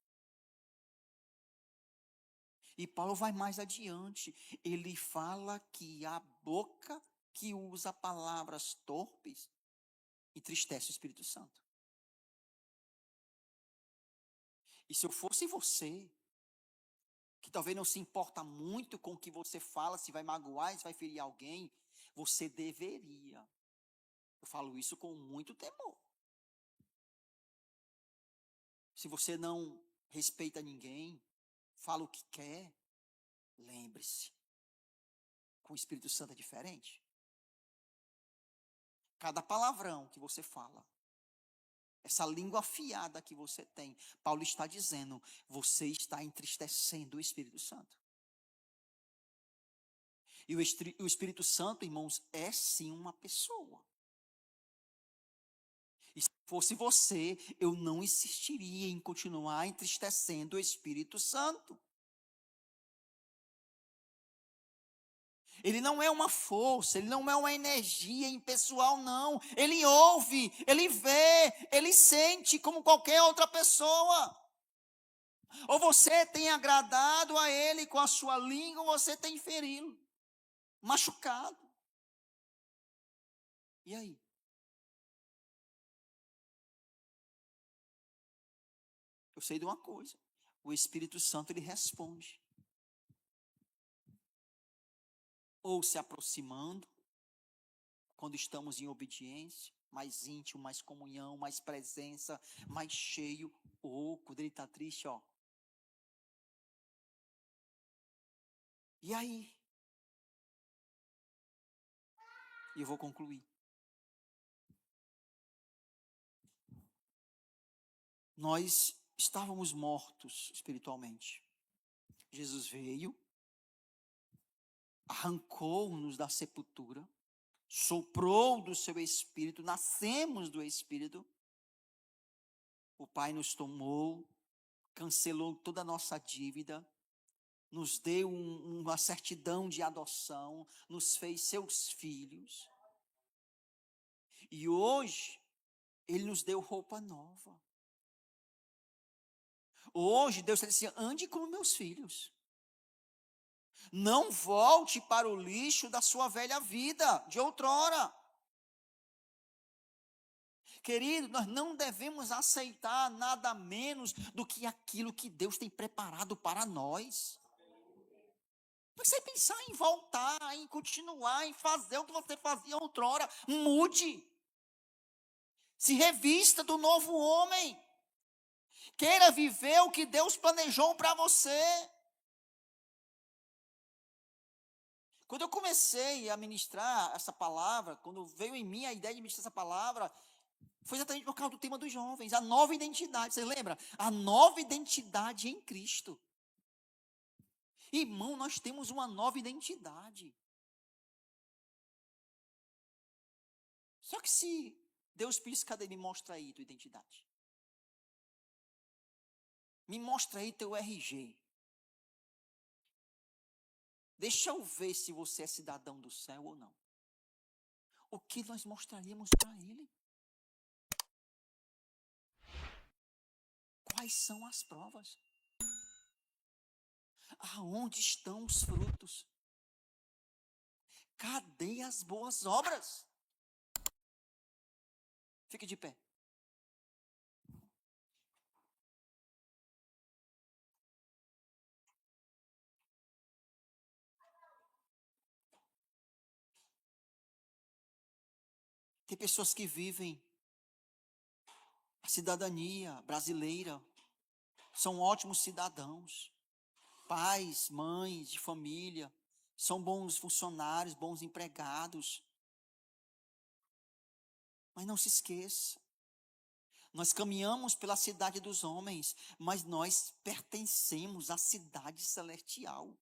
E Paulo vai mais adiante, ele fala que a boca que usa palavras torpes entristece o Espírito Santo. E se eu fosse você, que talvez não se importa muito com o que você fala, se vai magoar, se vai ferir alguém, você deveria. Eu falo isso com muito temor. Se você não respeita ninguém, fala o que quer, lembre-se, com o Espírito Santo é diferente. Cada palavrão que você fala, essa língua afiada que você tem, Paulo está dizendo, você está entristecendo o Espírito Santo. E o Espírito Santo, irmãos, é sim uma pessoa. E se fosse você, eu não insistiria em continuar entristecendo o Espírito Santo. Ele não é uma força, ele não é uma energia impessoal, não. Ele ouve, ele vê, ele sente como qualquer outra pessoa. Ou você tem agradado a ele com a sua língua, ou você tem ferido, machucado. E aí? Eu sei de uma coisa, o Espírito Santo ele responde. Ou se aproximando, quando estamos em obediência, mais íntimo, mais comunhão, mais presença, mais cheio. Ou quando ele está triste, ó. E aí? E eu vou concluir. Nós estávamos mortos espiritualmente. Jesus veio, arrancou-nos da sepultura, soprou do seu Espírito, nascemos do Espírito. O Pai nos tomou, cancelou toda a nossa dívida, nos deu uma certidão de adoção, nos fez seus filhos. E hoje, Ele nos deu roupa nova. Hoje, Deus está dizendo, ande como meus filhos. Não volte para o lixo da sua velha vida, de outrora. Querido, nós não devemos aceitar nada menos do que aquilo que Deus tem preparado para nós. Você pensar em voltar, em continuar, em fazer o que você fazia outrora, mude. Se revista do novo homem. Queira viver o que Deus planejou para você. Quando eu comecei a ministrar essa palavra, quando veio em mim a ideia de ministrar essa palavra, foi exatamente por causa do tema dos jovens, a nova identidade. Você lembra? A nova identidade em Cristo. Irmão, nós temos uma nova identidade. Só que se Deus pisca dele, me mostra aí tua identidade. Me mostra aí teu RG. Deixa eu ver se você é cidadão do céu ou não. O que nós mostraríamos para ele? Quais são as provas? Aonde estão os frutos? Cadê as boas obras? Fique de pé. Tem pessoas que vivem a cidadania brasileira, são ótimos cidadãos, pais, mães de família, são bons funcionários, bons empregados. Mas não se esqueça, nós caminhamos pela cidade dos homens, mas nós pertencemos à cidade celestial.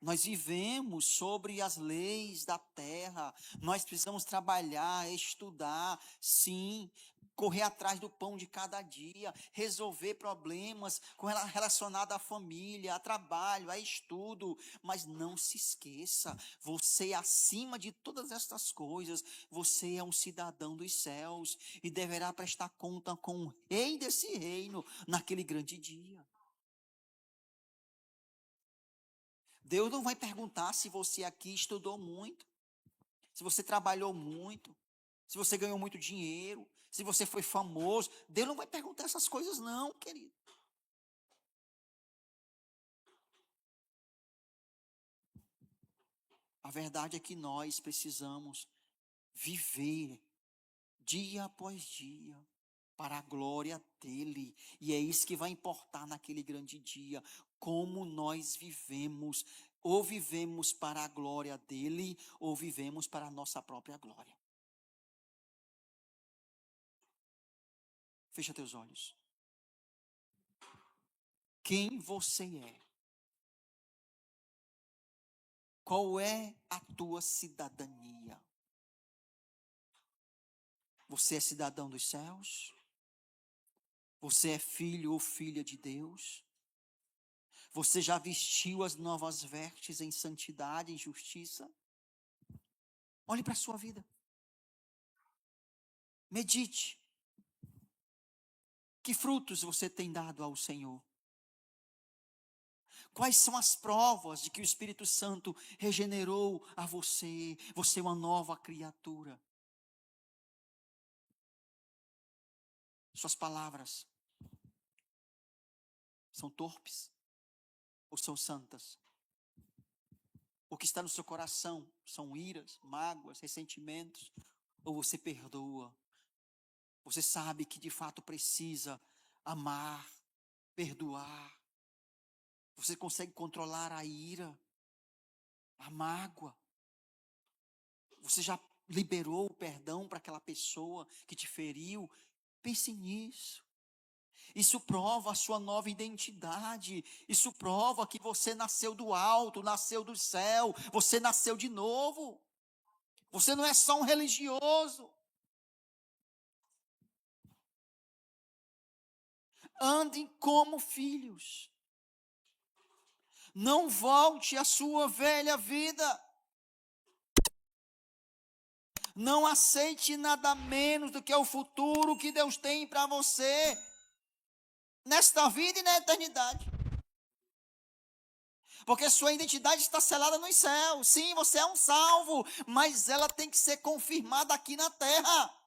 Nós vivemos sobre as leis da terra, nós precisamos trabalhar, estudar, sim, correr atrás do pão de cada dia, resolver problemas relacionados à família, a trabalho, a estudo, mas não se esqueça, você acima de todas estas coisas, você é um cidadão dos céus e deverá prestar conta com o rei desse reino naquele grande dia. Deus não vai perguntar se você aqui estudou muito, se você trabalhou muito, se você ganhou muito dinheiro, se você foi famoso. Deus não vai perguntar essas coisas não, querido. A verdade é que nós precisamos viver dia após dia para a glória dele. E é isso que vai importar naquele grande dia. Como nós vivemos. Ou vivemos para a glória dele, ou vivemos para a nossa própria glória. Fecha teus olhos. Quem você é? Qual é a tua cidadania? Você é cidadão dos céus? Você é filho ou filha de Deus? Você já vestiu as novas vestes em santidade, em justiça? Olhe para a sua vida. Medite. Que frutos você tem dado ao Senhor? Quais são as provas de que o Espírito Santo regenerou a você? Você é uma nova criatura. Suas palavras são torpes ou são santas? O que está no seu coração são iras, mágoas, ressentimentos? Ou você perdoa? Você sabe que de fato precisa amar, perdoar. Você consegue controlar a ira, a mágoa. Você já liberou o perdão para aquela pessoa que te feriu? Pense nisso. Isso prova a sua nova identidade. Isso prova que você nasceu do alto, nasceu do céu. Você nasceu de novo. Você não é só um religioso. Andem como filhos. Não volte à sua velha vida. Não aceite nada menos do que o futuro que Deus tem para você. Nesta vida e na eternidade. Porque sua identidade está selada nos céus. Sim, você é um salvo, mas ela tem que ser confirmada aqui na terra.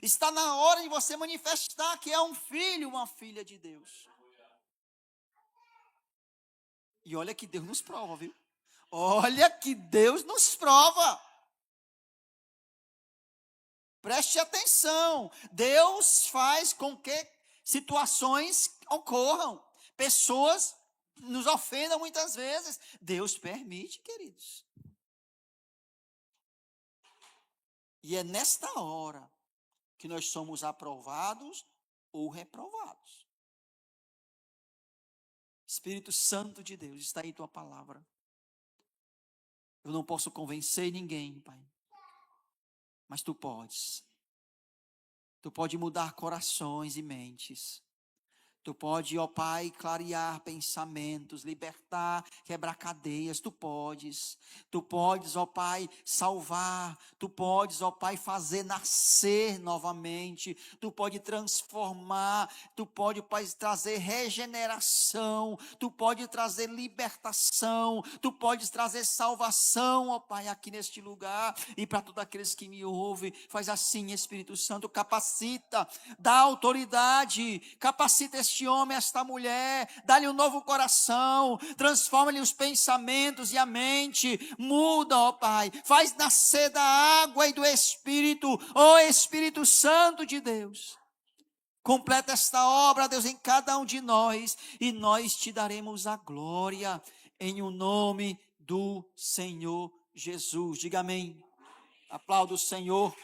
Está na hora de você manifestar que é um filho, uma filha de Deus. E olha que Deus nos prova, viu? Olha que Deus nos prova. Preste atenção. Deus faz com que situações ocorram. Pessoas nos ofendam muitas vezes. Deus permite, queridos. E é nesta hora que nós somos aprovados ou reprovados. Espírito Santo de Deus, está aí tua palavra. Eu não posso convencer ninguém, Pai. Mas tu podes. Tu pode mudar corações e mentes. Tu pode, ó Pai, clarear pensamentos, libertar, quebrar cadeias. Tu podes, ó Pai, salvar. Tu podes, ó Pai, fazer nascer novamente. Tu pode transformar. Tu pode, Pai, trazer regeneração. Tu pode trazer libertação. Tu podes trazer salvação, ó Pai, aqui neste lugar. E para todos aqueles que me ouvem, faz assim, Espírito Santo, capacita, dá autoridade, capacita este homem, esta mulher, dá-lhe um novo coração, transforma-lhe os pensamentos e a mente, muda, ó Pai, faz nascer da água e do Espírito, ó Espírito Santo de Deus. Completa esta obra, Deus, em cada um de nós, e nós te daremos a glória, em o nome do Senhor Jesus. Diga amém. Aplauda o Senhor.